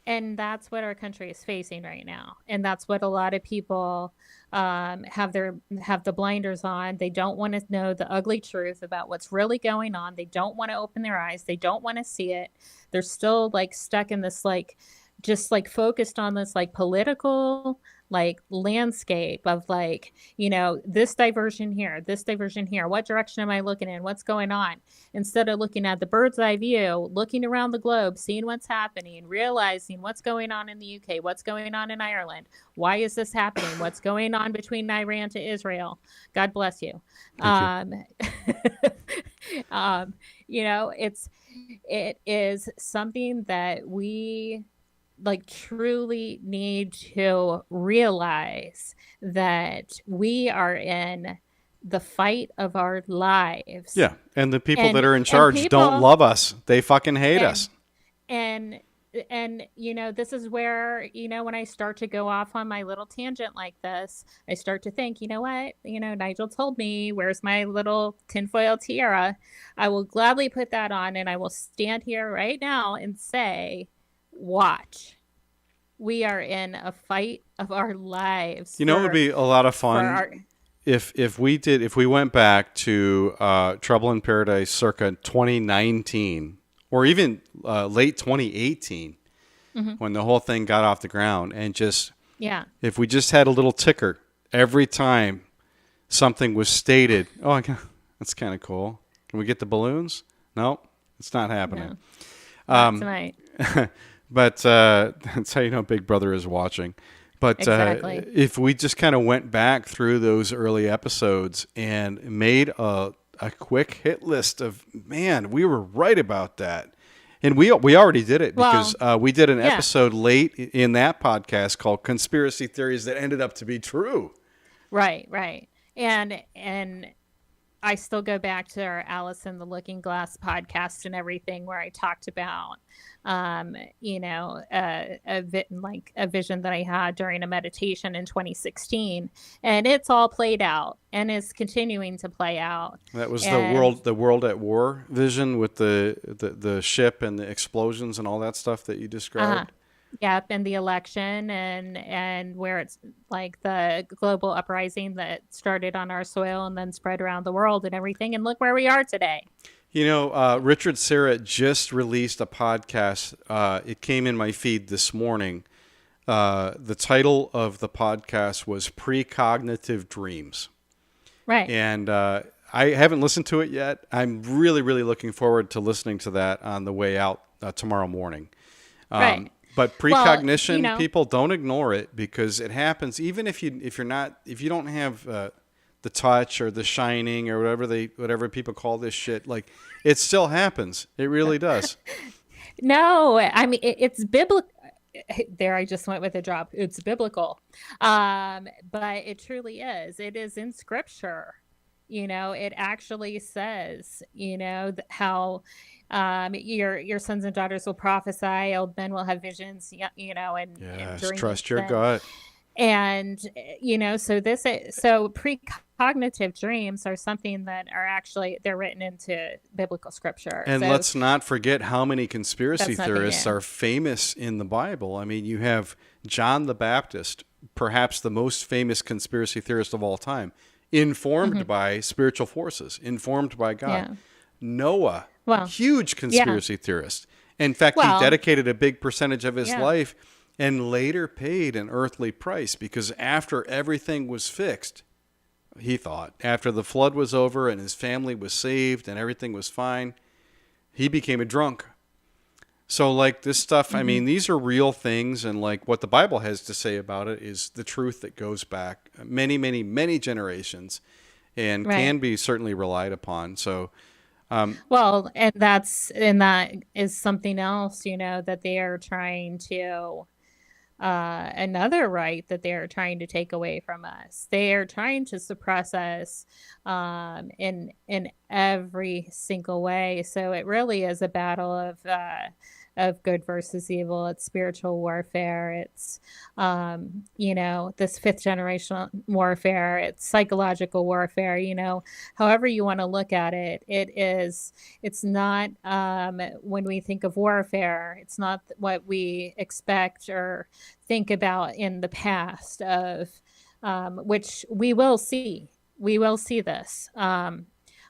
And that's what our country is facing right now. And that's what a lot of people have the blinders on. They don't want to know the ugly truth about what's really going on. They don't want to open their eyes. They don't want to see it. They're still stuck in this just focused on this political landscape of this diversion here, what direction am I looking in, what's going on, instead of looking at the bird's eye view, looking around the globe, seeing what's happening, realizing what's going on in the UK, what's going on in Ireland, why is this happening, what's going on between Iran to Israel. God bless you. It is something that we truly need to realize that we are in the fight of our lives. Yeah, and the people that are in charge don't love us. They fucking hate us. And this is where, when I start to go off on my little tangent like this, I start to think, what? Nigel told me, where's my little tinfoil tiara? I will gladly put that on, and I will stand here right now and say, watch. We are in a fight of our lives. It would be a lot of fun if we went back to Trouble in Paradise circa 2019 or even late 2018 when the whole thing got off the ground, and if we just had a little ticker every time something was stated. Oh, that's kind of cool. Can we get the balloons? No, it's not happening. No. Not tonight. But that's how you know Big Brother is watching. But exactly. If we just kind of went back through those early episodes and made a quick hit list of, man, we were right about that. And we already did it because we did an episode late in that podcast called Conspiracy Theories That Ended Up to Be True. Right, right. And I still go back to our Alice in the Looking Glass podcast and everything where I talked about, like a vision that I had during a meditation in 2016, and it's all played out and is continuing to play out. That was And the world at war vision with the ship and the explosions and all that stuff that you described. Yep, and the election and where it's like the global uprising that started on our soil and then spread around the world and everything. And look where we are today. You know, Richard Syrett just released a podcast. It came in my feed this morning. The title of the podcast was Precognitive Dreams. Right. And I haven't listened to it yet. I'm really, really looking forward to listening to that on the way out tomorrow morning. Right. But precognition, Well, people don't ignore it because it happens. Even if you don't have the touch or the shining or whatever people call this shit, like it still happens. It really does. No, I mean it's biblical. There, I just went with a drop. It's biblical, but it truly is. It is in Scripture. It actually says, how your sons and daughters will prophesy, old men will have visions, and Yes, dreams. trust your gut. And so precognitive dreams are something that are actually they're written into biblical scripture. And so, let's not forget how many conspiracy That's nothing theorists new. are famous in the Bible. I mean, you have John the Baptist, perhaps the most famous conspiracy theorist of all time, informed by spiritual forces, informed by God. Yeah. Noah, Well, huge conspiracy theorist. In fact, Well, he dedicated a big percentage of his yeah. life and later paid an earthly price because after everything was fixed, he thought, after the flood was over and his family was saved and everything was fine, he became a drunk. So like this stuff, I mean, these are real things. And like what the Bible has to say about it is the truth that goes back many, many, many generations and Right. can be certainly relied upon. So, Well, and that is something else, that they are trying to another right that they are trying to take away from us. They are trying to suppress us in every single way. So it really is a battle of good versus evil. It's spiritual warfare. It's this fifth generation warfare. It's psychological warfare. However you want to look at it, it's not when we think of warfare, it's not what we expect or think about in the past of which we will see. We will see this.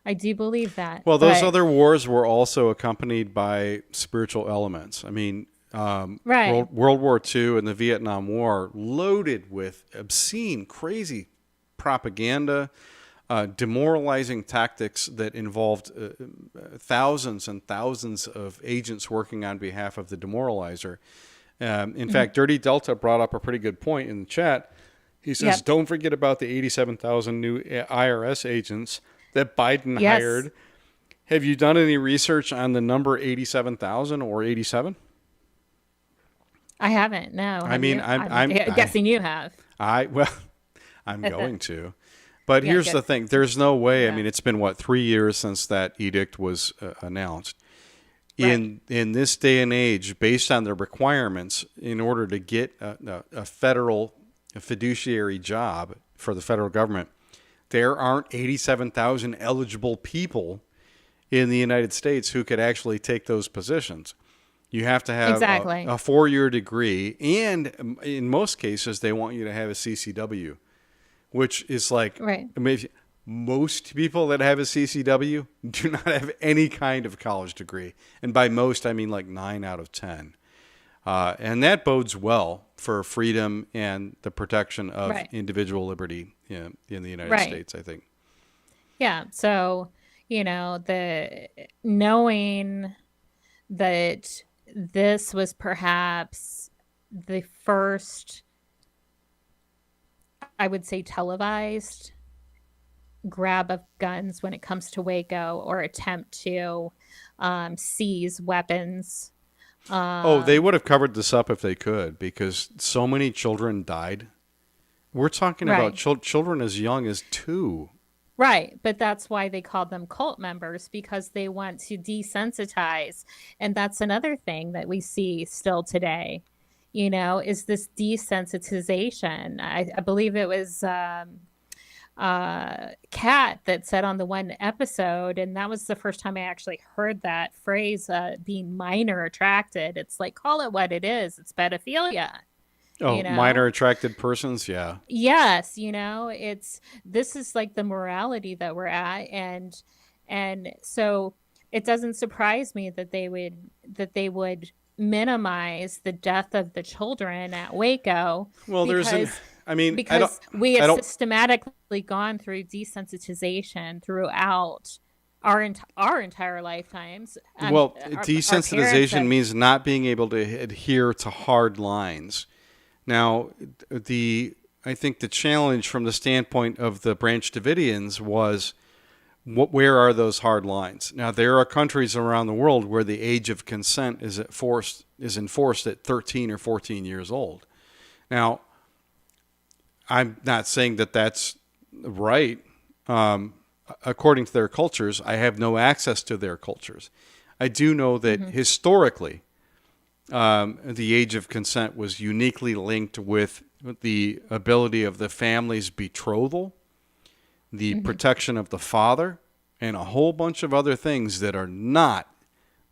I do believe that. well, those but- other wars were also accompanied by spiritual elements. I mean, Right. World War II and the Vietnam War loaded with obscene, crazy propaganda, demoralizing tactics that involved thousands and thousands of agents working on behalf of the demoralizer. In fact, Dirty Delta brought up a pretty good point in the chat. He says, Yep. don't forget about the 87,000 new IRS agents that Biden Yes. hired. Have you done any research on the number 87,000 or 87? I haven't. No. I Have mean, you? I'm guessing you have. I'm going to. But Yeah, here's good. the thing. There's no way. I Yeah. mean, it's been, 3 years since that edict was announced. In this day and age, based on the requirements, in order to get a federal fiduciary job for the federal government, there aren't 87,000 eligible people in the United States who could actually take those positions. You have to have Exactly. a 4-year degree, and in most cases, they want you to have a CCW, which is like, Right. I mean, most people that have a CCW do not have any kind of college degree. And by most, I mean like 9 out of 10. And that bodes well for freedom and the protection of Right. individual liberty in the United Right. States, I think. Yeah. So, the knowing that this was perhaps the first, I would say, televised grab of guns when it comes to Waco or attempt to seize weapons. They would have covered this up if they could, because so many children died We're talking about children as young as 2. Right, but that's why they call them cult members, because they want to desensitize. And that's another thing that we see still today, is this desensitization. I believe it was Kat that said on the one episode, and that was the first time I actually heard that phrase, being minor attracted. It's like, call it what it is. It's pedophilia. Oh, minor attracted persons, yeah. Yes, this is like the morality that we're at, and so it doesn't surprise me that they would minimize the death of the children at Waco. Well, because we have systematically gone through desensitization throughout our entire lifetimes. Desensitization means not being able to adhere to hard lines. Now, I think the challenge from the standpoint of the Branch Davidians was, where are those hard lines? Now, there are countries around the world where the age of consent is enforced at 13 or 14 years old. Now, I'm not saying that that's right. According to their cultures, I have no access to their cultures. I do know that historically, the age of consent was uniquely linked with the ability of the family's betrothal, the protection of the father, and a whole bunch of other things that are not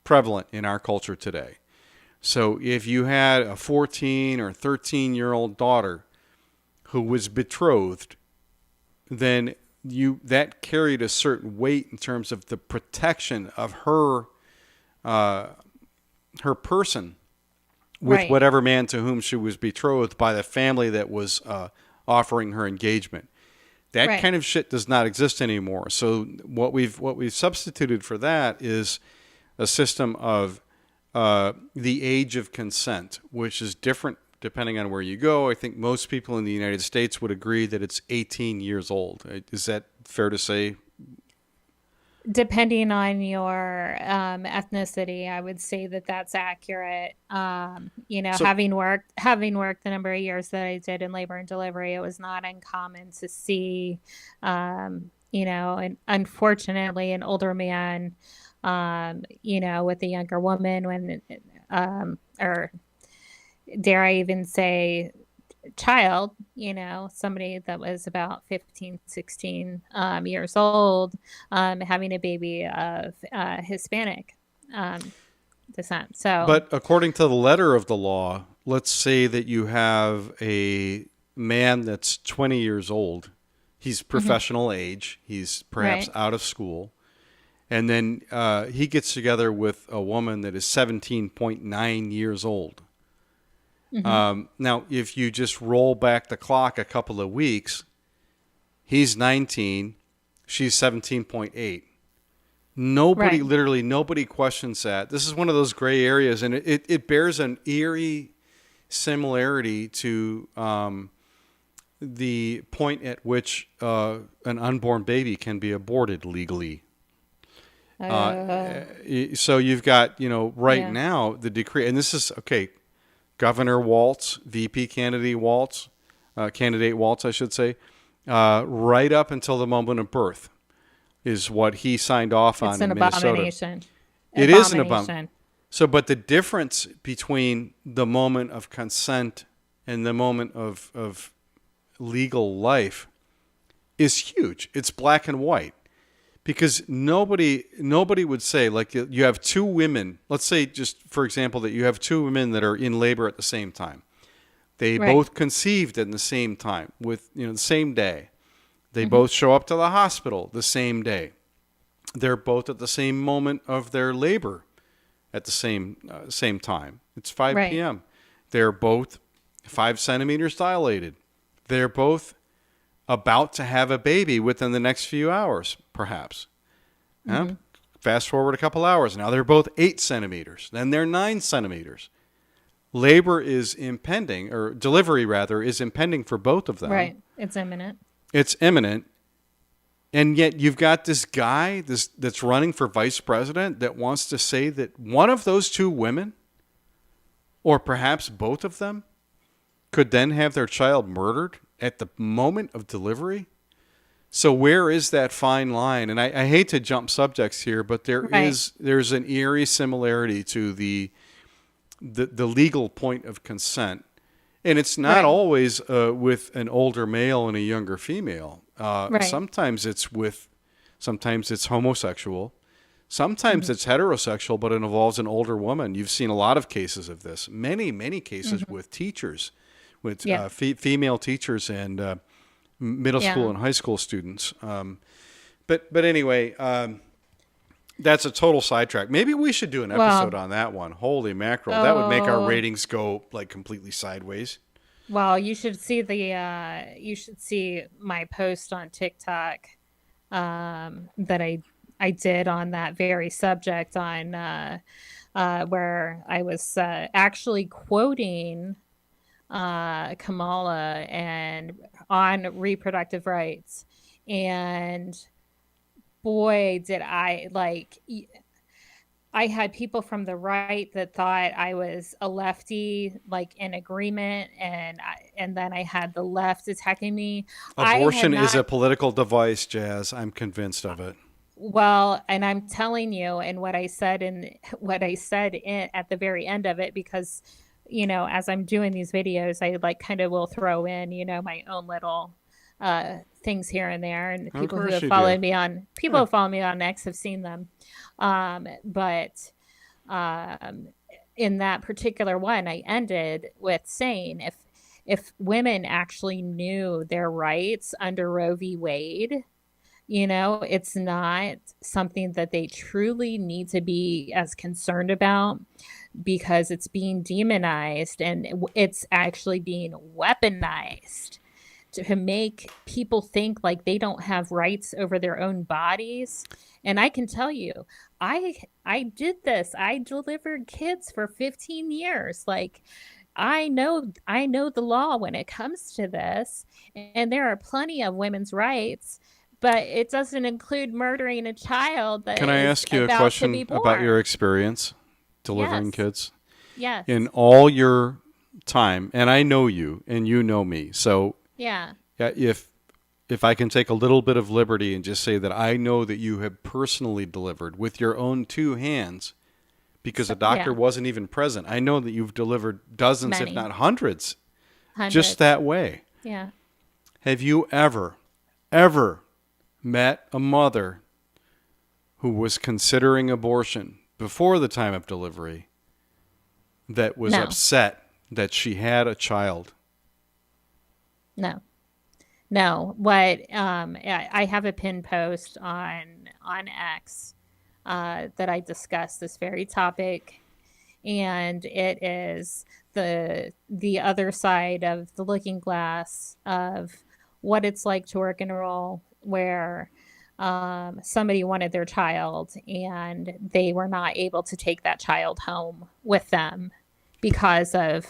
prevalent in our culture today. So if you had a 14 or 13-year-old daughter who was betrothed, then that carried a certain weight in terms of the protection of her person with whatever man to whom she was betrothed by the family that was offering her engagement. That kind of shit does not exist anymore. So what we've substituted for that is a system of the age of consent, which is different depending on where you go. I think most people in the United States would agree that it's 18 years old. Is that fair to say? Depending on your ethnicity, I would say that that's accurate. Having worked the number of years that I did in labor and delivery, it was not uncommon to see, and unfortunately, an older man, with a younger woman or dare I even say child, somebody that was about 15, 16 years old, having a baby of Hispanic descent. But according to the letter of the law, let's say that you have a man that's 20 years old. He's professional age. He's perhaps out of school. And then he gets together with a woman that is 17.9 years old. Now, if you just roll back the clock a couple of weeks, he's 19, she's 17.8. Nobody questions that. This is one of those gray areas, and it bears an eerie similarity to the point at which an unborn baby can be aborted legally. So you've got, now the decree, and this is, Governor Waltz, VP candidate Waltz, I should say, right up until the moment of birth is what he signed off on in Minnesota. Abomination. It is an abomination. So, but the difference between the moment of consent and the moment of legal life is huge. It's black and white. Because nobody would say, like, you have two women, let's say just for example that you have two women that are in labor at the same time. They both conceived at the same time with, the same day. They both show up to the hospital the same day. They're both at the same moment of their labor at the same time. It's 5 p.m. They're both 5 centimeters dilated. They're both about to have a baby within the next few hours, perhaps. Fast forward a couple hours. Now they're both 8 centimeters. Then they're 9 centimeters. Labor is impending, or delivery rather, is impending for both of them. Right. It's imminent. It's imminent. And yet you've got this guy that's running for vice president that wants to say that one of those two women, or perhaps both of them, could then have their child murdered at the moment of delivery. So where is that fine line? And I hate to jump subjects here, but there's an eerie similarity to the legal point of consent. And it's not always with an older male and a younger female. Sometimes it's homosexual. Sometimes it's heterosexual, but it involves an older woman. You've seen a lot of cases of this. Many, many cases with teachers, with female teachers and middle school and high school students. But anyway, that's a total sidetrack. Maybe we should do an episode on that one. Holy mackerel. That would make our ratings go like completely sideways. Well, you should see my post on TikTok that I did on that very subject on where I was actually quoting Kamala and on reproductive rights. And boy, did I had people from the right that thought I was a lefty, like in agreement, and then I had the left attacking me. Abortion is a political device, Jazz. I'm convinced of it. Well, and I'm telling you, and what I said at the very end of it, because, you know, as I'm doing these videos, I like kind of will throw in, you know, my own little things here and there, and people who have followed me on who follow me on X have seen them. But in that particular one, I ended with saying if women actually knew their rights under Roe v. Wade, you know, it's not something that they truly need to be as concerned about, because it's being demonized and it's actually being weaponized to make people think like they don't have rights over their own bodies. And I can tell you, I did this. I delivered kids for 15 years. Like, I know the law when it comes to this, and there are plenty of women's rights, but it doesn't include murdering a child. Can I ask you a question about your experience delivering kids? Yes. In all your time, and I know you and you know me, so yeah, if I can take a little bit of liberty and just say that I know that you have personally delivered with your own two hands, because a doctor wasn't even present. I know that you've delivered dozens, if not hundreds, just that way. Yeah. Have you ever met a mother who was considering abortion before the time of delivery that was upset that she had a child? No. What I have a pin post on X that I discuss this very topic, and it is the other side of the looking glass of what it's like to work in a role where somebody wanted their child and they were not able to take that child home with them because of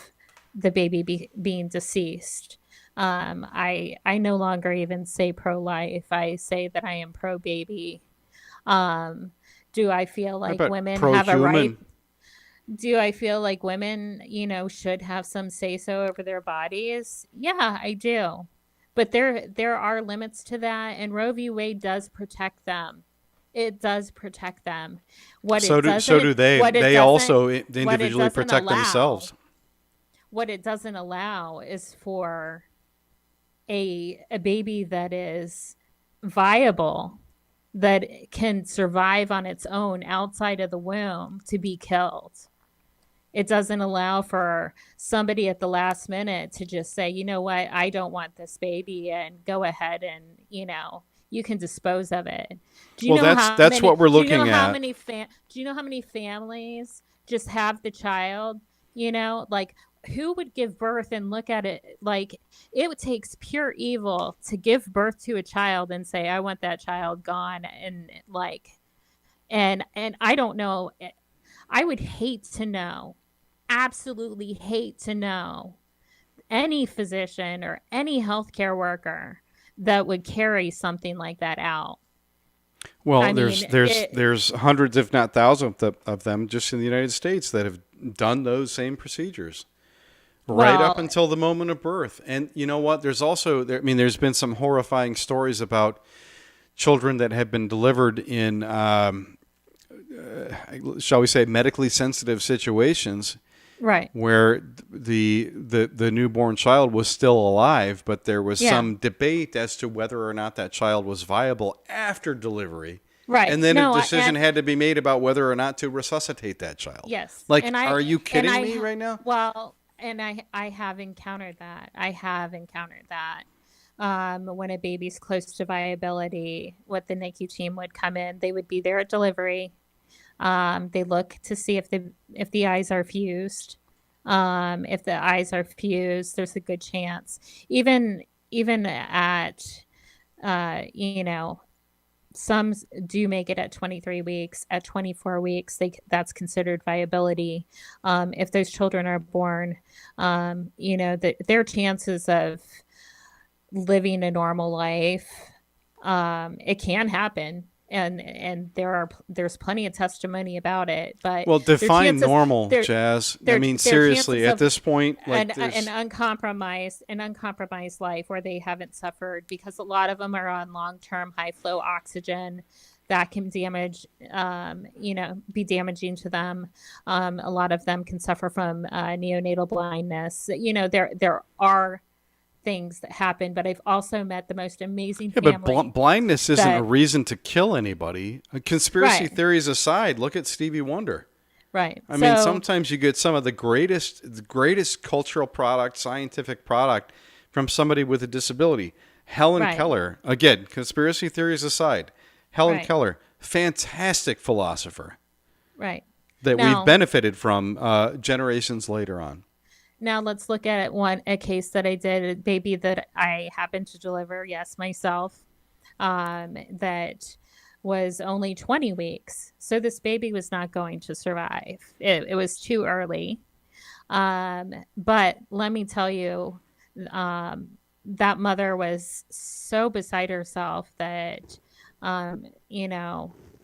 the baby being deceased. I no longer even say pro-life. I say that I am pro-baby. Do I feel like women have a right? Do I feel like women, you know, should have some say-so over their bodies? Yeah, I do. But there are limits to that, and Roe v. Wade does protect them. It does protect them. So do they. They also individually protect themselves. What it doesn't allow is for a baby that is viable, that can survive on its own outside of the womb, to be killed. It doesn't allow for somebody at the last minute to just say, you know what, I don't want this baby, and go ahead and, you know, you can dispose of it. Do you know that's what we're looking at. Do you know how many families just have the child? You know, like, who would give birth and look at it like it takes pure evil to give birth to a child and say, I want that child gone? And like, and I don't know. I would hate to know, absolutely hate to know, any physician or any healthcare worker that would carry something like that out. Well, there's hundreds, if not thousands, of them just in the United States that have done those same procedures. right Well, up until the moment of birth. And you know what? There's also, there's been some horrifying stories about children that have been delivered in, shall we say, medically sensitive situations. right. Where the newborn child was still alive, but there was Yeah. some debate as to whether or not that child was viable after delivery. Right. And then No, a decision had to be made about whether or not to resuscitate that child. Yes. Like, And are you kidding me right now? Well, and I have encountered that. When a baby's close to viability, what the NICU team would come in, they would be there at delivery. They look to see if the eyes are fused. If the eyes are fused, there's a good chance. Even at, some do make it at 23 weeks. At 24 weeks, that's considered viability. If those children are born, their chances of living a normal life, it can happen. And there's plenty of testimony about it, but Well, define chances, normal, Jazz. I mean, seriously, at this point, like an uncompromised life where they haven't suffered, because a lot of them are on long-term high flow oxygen that can damage, be damaging to them. A lot of them can suffer from neonatal blindness. There are things that happen, but I've also met the most amazing family. But blindness isn't a reason to kill anybody. Conspiracy theories aside, look at Stevie Wonder. Right. I mean, sometimes you get some of the greatest cultural product, scientific product from somebody with a disability. Helen Keller, again, conspiracy theories aside, Helen Keller, fantastic philosopher. Right. That we've benefited from generations later on. Now let's look at a case that I did, a baby that I happened to deliver, yes, myself, that was only 20 weeks. So this baby was not going to survive. It was too early. But let me tell you, that mother was so beside herself that,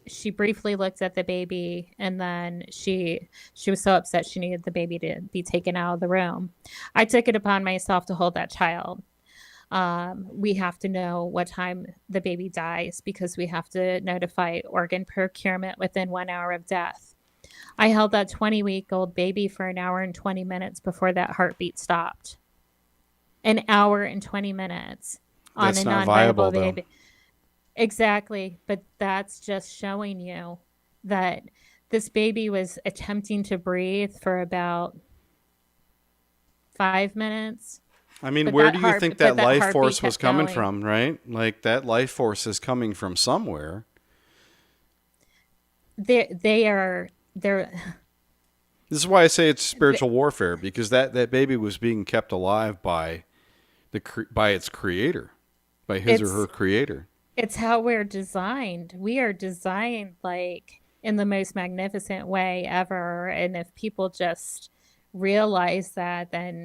she briefly looked at the baby, and then she was so upset she needed the baby to be taken out of the room. I took it upon myself to hold that child. We have to know what time the baby dies because we have to notify organ procurement within 1 hour of death. I held that 20-week-old baby for 1 hour and 20 minutes before that heartbeat stopped. 1 hour and 20 minutes on That's a not non-viable viable, baby. Exactly. But that's just showing you that this baby was attempting to breathe for about 5 minutes. I mean, But where that do you think that life heartbeat force was kept coming going. from, right? Like, that life force is coming from somewhere. They're This is why I say it's spiritual warfare, because that baby was being kept alive by its creator, by his or her creator. It's how we're designed. We are designed like in the most magnificent way ever. And if people just realize that, then,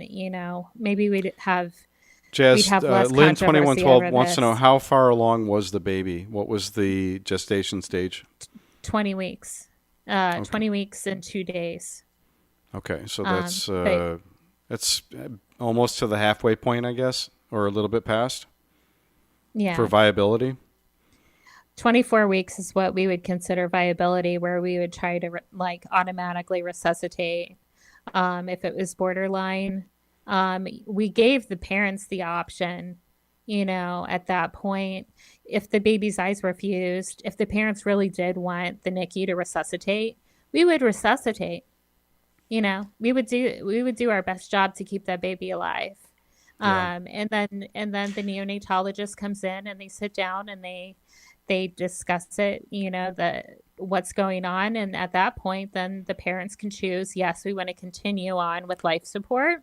maybe we'd have Jazz, less Lynn controversy 2112 over wants to know, this. how far along was the baby? What was the gestation stage? 20 weeks. 20 weeks and 2 days. Okay, so but- that's almost to the halfway point, I guess, or a little bit past. Yeah. For viability. 24 weeks is what we would consider viability, where we would try to automatically resuscitate. If it was borderline, we gave the parents the option, at that point, if the baby's eyes were fused, if the parents really did want the NICU to resuscitate, we would resuscitate. We would do our best job to keep that baby alive. Yeah. And then the neonatologist comes in and they sit down and they discuss it, what's going on. And at that point, then the parents can choose, yes, we want to continue on with life support,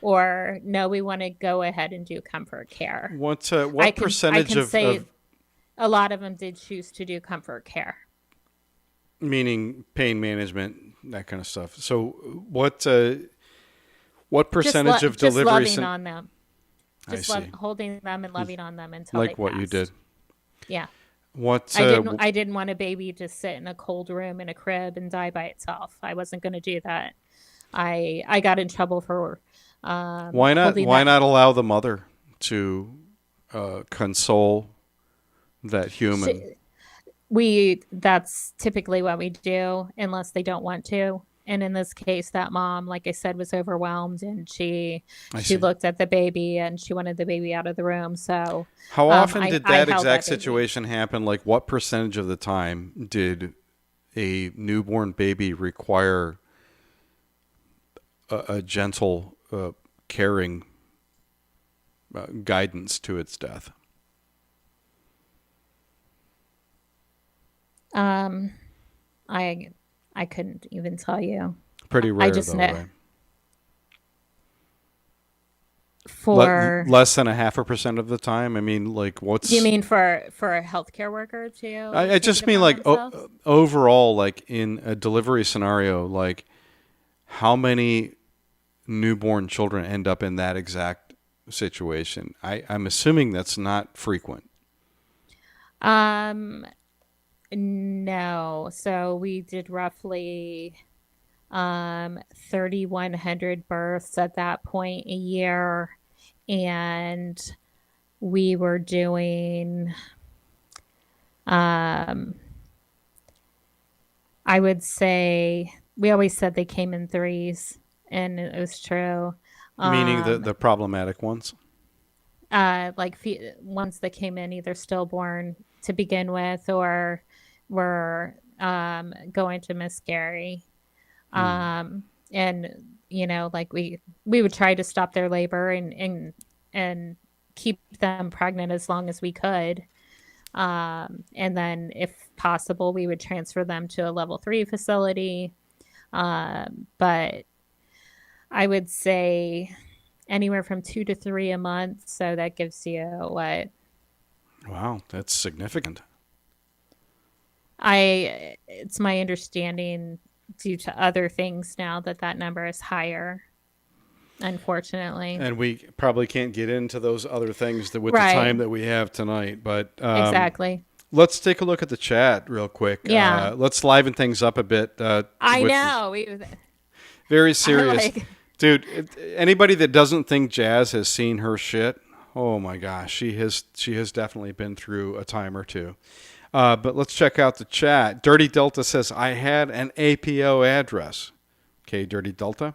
or no, we want to go ahead and do comfort care. What percentage I can of say a lot of them did choose to do comfort care. Meaning pain management, that kind of stuff. So what percentage of just deliveries? loving on them. Just I see. Holding them and loving on them until Like they what you passed. did. Yeah. What I didn't want a baby to sit in a cold room in a crib and die by itself. I wasn't going to do that. I got in trouble for Why not? holding Why that. not allow the mother to console that human? That's typically what we do unless they don't want to. And in this case, that mom, like I said, was overwhelmed, and she see. looked at the baby and she wanted the baby out of the room. So How often did I that held exact baby. situation happen? Like, what percentage of the time did a newborn baby require a gentle, caring guidance to its death? I couldn't even tell you. Pretty rare, I just though, know right? for. Less than 0.5% of the time. I mean, like, what's? Do you mean for a healthcare worker too? I just mean like overall, like in a delivery scenario, like how many newborn children end up in that exact situation? I'm assuming that's not frequent. No. So we did roughly 3,100 births at that point a year, and we were doing I would say we always said they came in threes, and it was true. Meaning the problematic ones? Like ones that came in either stillborn to begin with or were going to miscarry. And like we would try to stop their labor and keep them pregnant as long as we could. And then if possible, we would transfer them to a level 3 facility. But I would say anywhere from 2 to 3 a month. So that gives you what? Wow, that's significant. It's my understanding due to other things now that number is higher, unfortunately. And we probably can't get into those other things with Right. the time that we have tonight. But Exactly. Let's take a look at the chat real quick. Yeah. Let's liven things up a bit. I know. Very serious. like- Dude, anybody that doesn't think Jazz has seen her shit, oh my gosh, she has definitely been through a time or two. But let's check out the chat. Dirty Delta says, I had an APO address. Okay, Dirty Delta.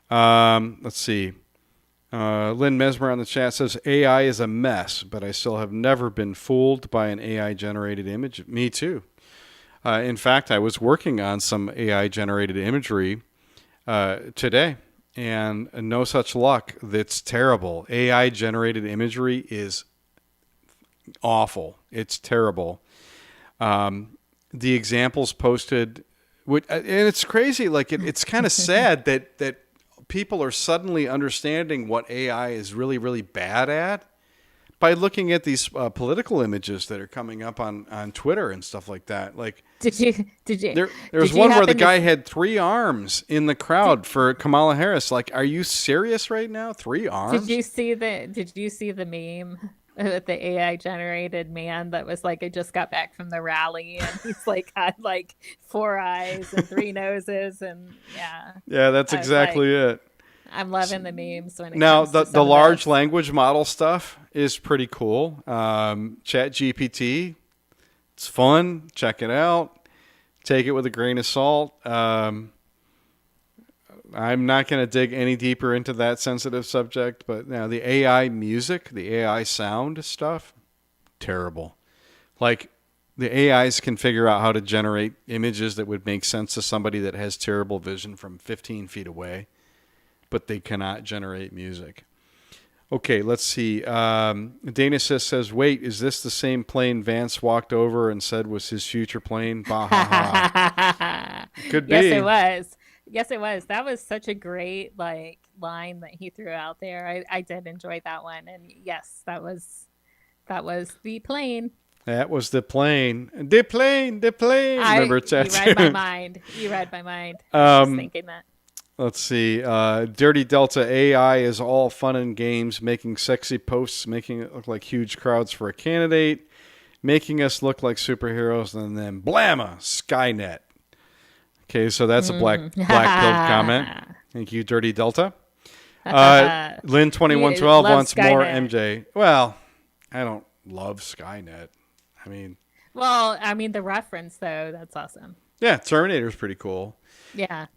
Let's see. Lynn Mesmer on the chat says, AI is a mess, but I still have never been fooled by an AI-generated image. Me too. In fact, I was working on some AI-generated imagery today, and no such luck. That's terrible. AI-generated imagery is awful. It's terrible. The examples posted, and it's crazy. Like it's kind of sad that people are suddenly understanding what AI is really, really bad at by looking at these political images that are coming up on Twitter and stuff like that. Like, Did you? There was one where the guy had 3 arms in the crowd for Kamala Harris. Like, are you serious right now? 3 arms? Did you see the meme with the AI generated man that was like, I just got back from the rally and he's like had like 4 eyes and 3 noses and yeah. Yeah, that's exactly it. I'm loving the memes when it now comes to the some large of this. language model stuff is pretty cool. Chat GPT, it's fun. Check it out. Take it with a grain of salt. I'm not going to dig any deeper into that sensitive subject, but now the AI music, the AI sound stuff, terrible. Like the AIs can figure out how to generate images that would make sense to somebody that has terrible vision from 15 feet away, but they cannot generate music. Okay, let's see. Dana says, wait, is this the same plane Vance walked over and said was his future plane? Bah, ha, ha. Could be. Yes, it was. That was such a great line that he threw out there. I did enjoy that one. And yes, that was the plane. That was the plane. The plane. Remember chat? You read my mind. I was just thinking that. Let's see. Dirty Delta AI is all fun and games, making sexy posts, making it look like huge crowds for a candidate, making us look like superheroes, and then blamma, Skynet. Okay, so that's a black pilled comment. Thank you, Dirty Delta. Lynn 2112 He loves wants more Skynet. MJ. Well, I don't love Skynet. I mean, Well, I mean the reference though, that's awesome. yeah, Terminator's pretty cool. Yeah.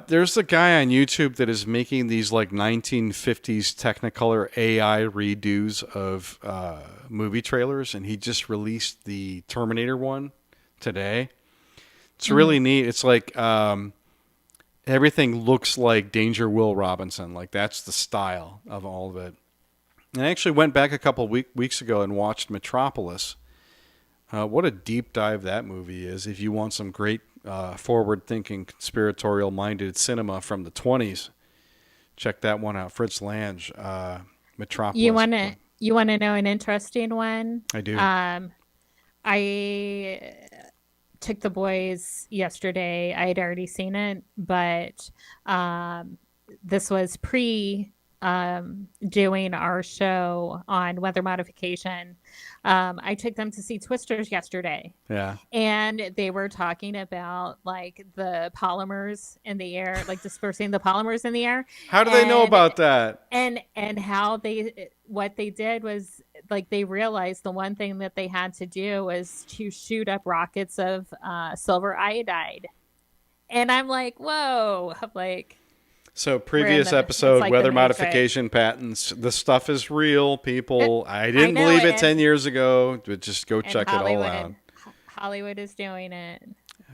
There's a guy on YouTube that is making these like 1950s Technicolor AI redos of movie trailers, and he just released the Terminator one today. It's really neat. It's like everything looks like Danger Will Robinson. Like that's the style of all of it. And I actually went back a couple weeks ago and watched Metropolis. What a deep dive that movie is. If you want some great forward-thinking, conspiratorial-minded cinema from the 20s, check that one out. Fritz Lange, Metropolis. You want to know an interesting one? I do. I took the boys yesterday. I had already seen it, but this was pre doing our show on weather modification. I took them to see Twisters yesterday. Yeah. And they were talking about like the polymers in the air, like dispersing the polymers in the air. How do they know about that? And how what they did was like they realized the one thing that they had to do was to shoot up rockets of silver iodide. And I'm like, whoa, I'm like. So previous episode, like weather the Matrix. modification patents. The stuff is real, people. I didn't believe it 10 years ago, but just go check it all out. Hollywood is doing it.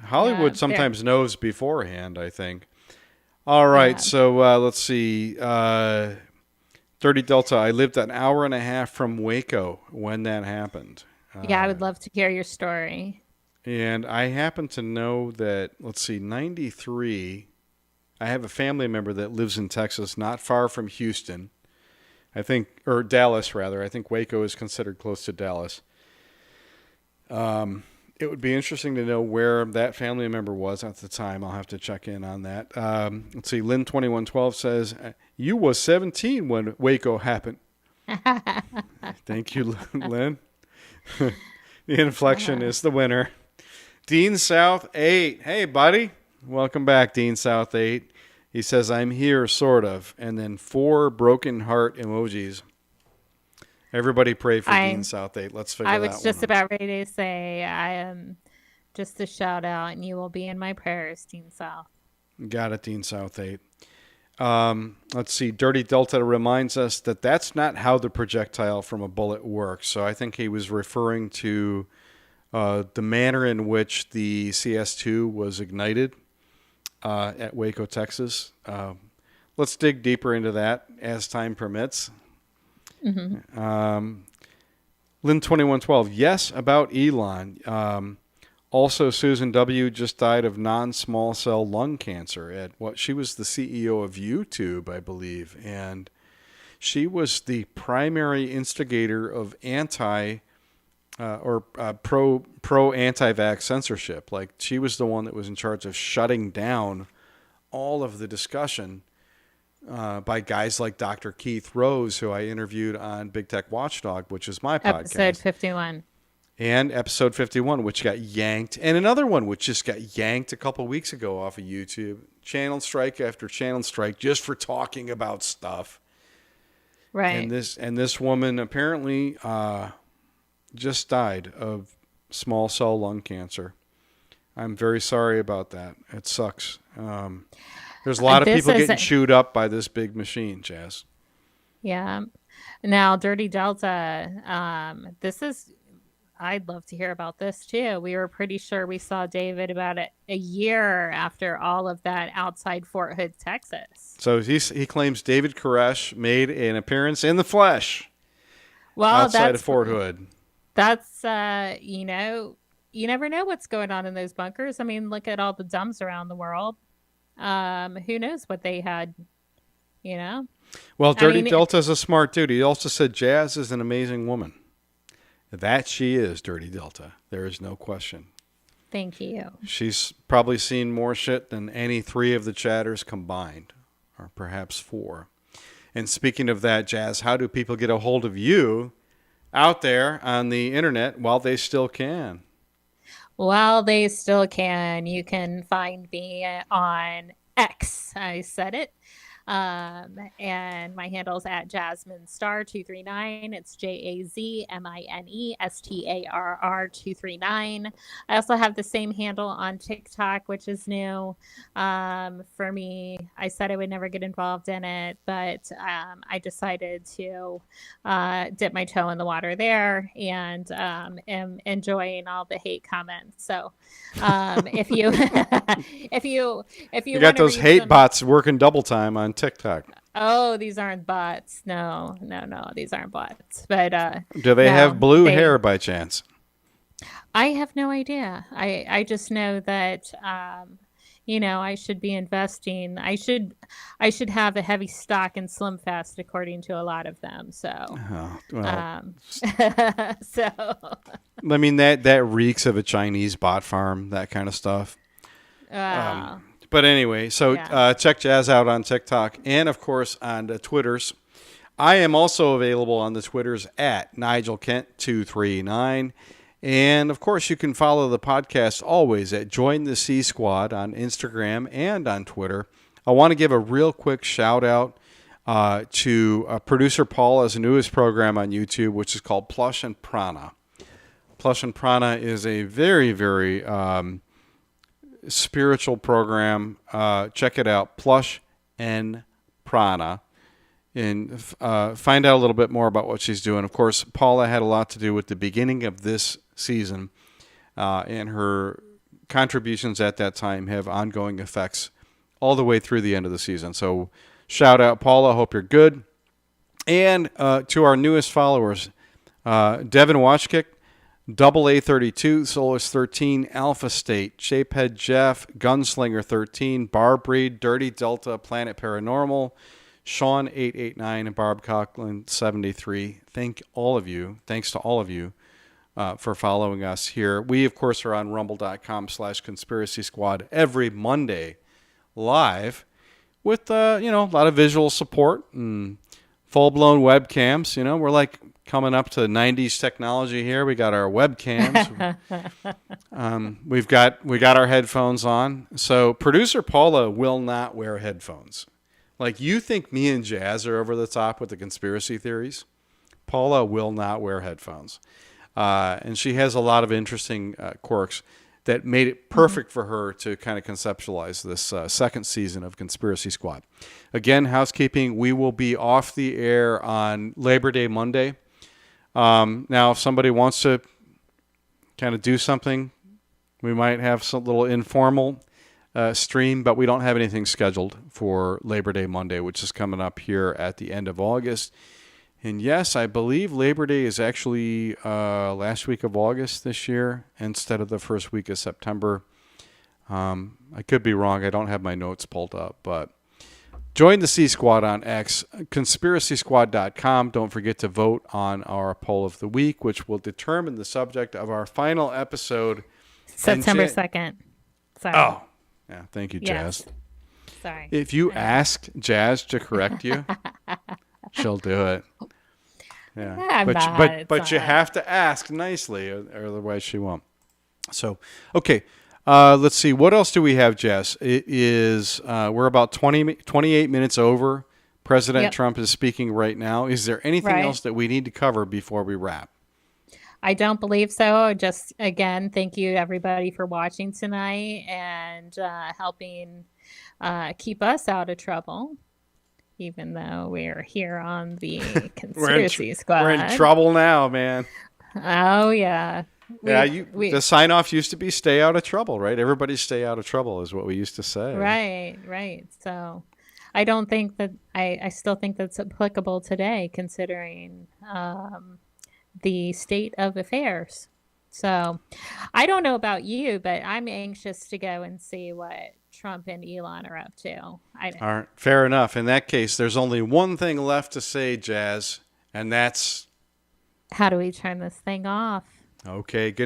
Hollywood sometimes knows beforehand, I think. All right, so let's see. Dirty Delta, I lived an hour and a half from Waco when that happened. Yeah, I would love to hear your story. And I happen to know that, let's see, 93... I have a family member that lives in Texas, not far from Houston. I think, or Dallas rather. I think Waco is considered close to Dallas. It would be interesting to know where that family member was at the time. I'll have to check in on that. Let's see. Lynn 2112 says, "You was 17 when Waco happened." Thank you, Lynn. The inflection is the winner. Dean South 8. Hey, buddy. Welcome back, Dean South 8. He says, "I'm here, sort of." And then 4 broken heart emojis. Everybody pray for Dean South 8. Let's figure that one out. I was just about ready to say, I am just a shout out, and you will be in my prayers, Dean South. Got it, Dean South 8. Let's see. Dirty Delta reminds us that that's not how the projectile from a bullet works. So I think he was referring to the manner in which the CS2 was ignited at Waco, Texas. Let's dig deeper into that as time permits. Mm-hmm. Lynn 2112, yes, about Elon. Also, Susan W. just died of non-small cell lung cancer. She was the CEO of YouTube, I believe, and she was the primary instigator of pro anti-vax censorship. Like, she was the one that was in charge of shutting down all of the discussion by guys like Dr. Keith Rose, who I interviewed on Big Tech Watchdog, which is my podcast. Episode 51. And episode 51, which got yanked. And another one which just got yanked a couple weeks ago off of YouTube. Channel strike after channel strike just for talking about stuff. Right. And this woman apparently just died of small cell lung cancer. I'm very sorry about that. It sucks. There's a lot of people getting chewed up by this big machine, Jazz. Yeah. Now, Dirty Delta, I'd love to hear about this too. We were pretty sure we saw David about a year after all of that outside Fort Hood, Texas. So he claims David Koresh made an appearance in the flesh outside of Fort Hood. That's, you never know what's going on in those bunkers. I mean, look at all the dumps around the world. Who knows what they had, Well, Dirty Delta's a smart dude. He also said Jazz is an amazing woman. That she is, Dirty Delta. There is no question. Thank you. She's probably seen more shit than any 3 of the chatters combined, or perhaps 4. And speaking of that, Jazz, how do people get a hold of you out there on the internet while they still can? While they still can, you can find me on X. I said it. And my handle is at Jasmine Star 239. It's JazmineStarr 239. I also have the same handle on TikTok, which is new for me. I said I would never get involved in it, but I decided to dip my toe in the water there, and am enjoying all the hate comments. So if you You got those hate bots working double time on TikTok. Oh, these aren't bots. No, these aren't bots. But do they have blue hair by chance? I have no idea. I just know that I should be investing. I should have a heavy stock in Slim Fast, according to a lot of them. So, so I mean that reeks of a Chinese bot farm, that kind of stuff. But anyway, so check Jazz out on TikTok and, of course, on the Twitters. I am also available on the Twitters at NigelKent239. And, of course, you can follow the podcast always at Join the C Squad on Instagram and on Twitter. I want to give a real quick shout-out to producer Paula's newest program on YouTube, which is called Plush and Prana. Plush and Prana is a very, very spiritual program. Check it out, Plush and Prana, and find out a little bit more about what she's doing. Of course, Paula had a lot to do with the beginning of this season, and her contributions at that time have ongoing effects all the way through the end of the season. So shout out, Paula. Hope you're good. And to our newest followers, Devin Watchkick, Double A32, Solus 13, Alpha State, Shapehead Jeff, Gunslinger 13, Barb Reed, Dirty Delta, Planet Paranormal, Sean 889, and Barb Coughlin 73. Thanks to all of you for following us here. We, of course, are on rumble.com/conspiracy squad every Monday live with a lot of visual support and full-blown webcams. We're like coming up to 90s technology here. We got our webcams. we got our headphones on. So producer Paula will not wear headphones. Like, you think me and Jazz are over the top with the conspiracy theories? Paula will not wear headphones. And she has a lot of interesting quirks that made it perfect for her to kind of conceptualize this second season of Conspiracy Squad. Again, housekeeping, we will be off the air on Labor Day Monday. Now, if somebody wants to kind of do something, we might have some little informal stream, but we don't have anything scheduled for Labor Day Monday, which is coming up here at the end of August. And yes, I believe Labor Day is actually last week of August this year instead of the first week of September. I could be wrong. I don't have my notes pulled up, but join the C Squad on X, conspiracysquad.com. Don't forget to vote on our poll of the week, which will determine the subject of our final episode. September 2nd. Sorry. Oh, yeah. Thank you, Jazz. Yes. Sorry. If you ask Jazz to correct you, she'll do it. Yeah. But you have to ask nicely, or otherwise she won't. So, okay. Let's see. What else do we have, Jess? It is, we're about 28 minutes over. President Trump is speaking right now. Is there anything else that we need to cover before we wrap? I don't believe so. Just, again, thank you, everybody, for watching tonight and helping keep us out of trouble, even though we're here on the Conspiracy Squad. We're in trouble now, man. Oh, yeah. The sign-off used to be stay out of trouble, right? Everybody stay out of trouble is what we used to say. Right. So I don't think that, I still think that's applicable today, considering the state of affairs. So I don't know about you, but I'm anxious to go and see what Trump and Elon are up to. All right, fair enough. In that case, there's only one thing left to say, Jazz, and that's... how do we turn this thing off? Okay, good.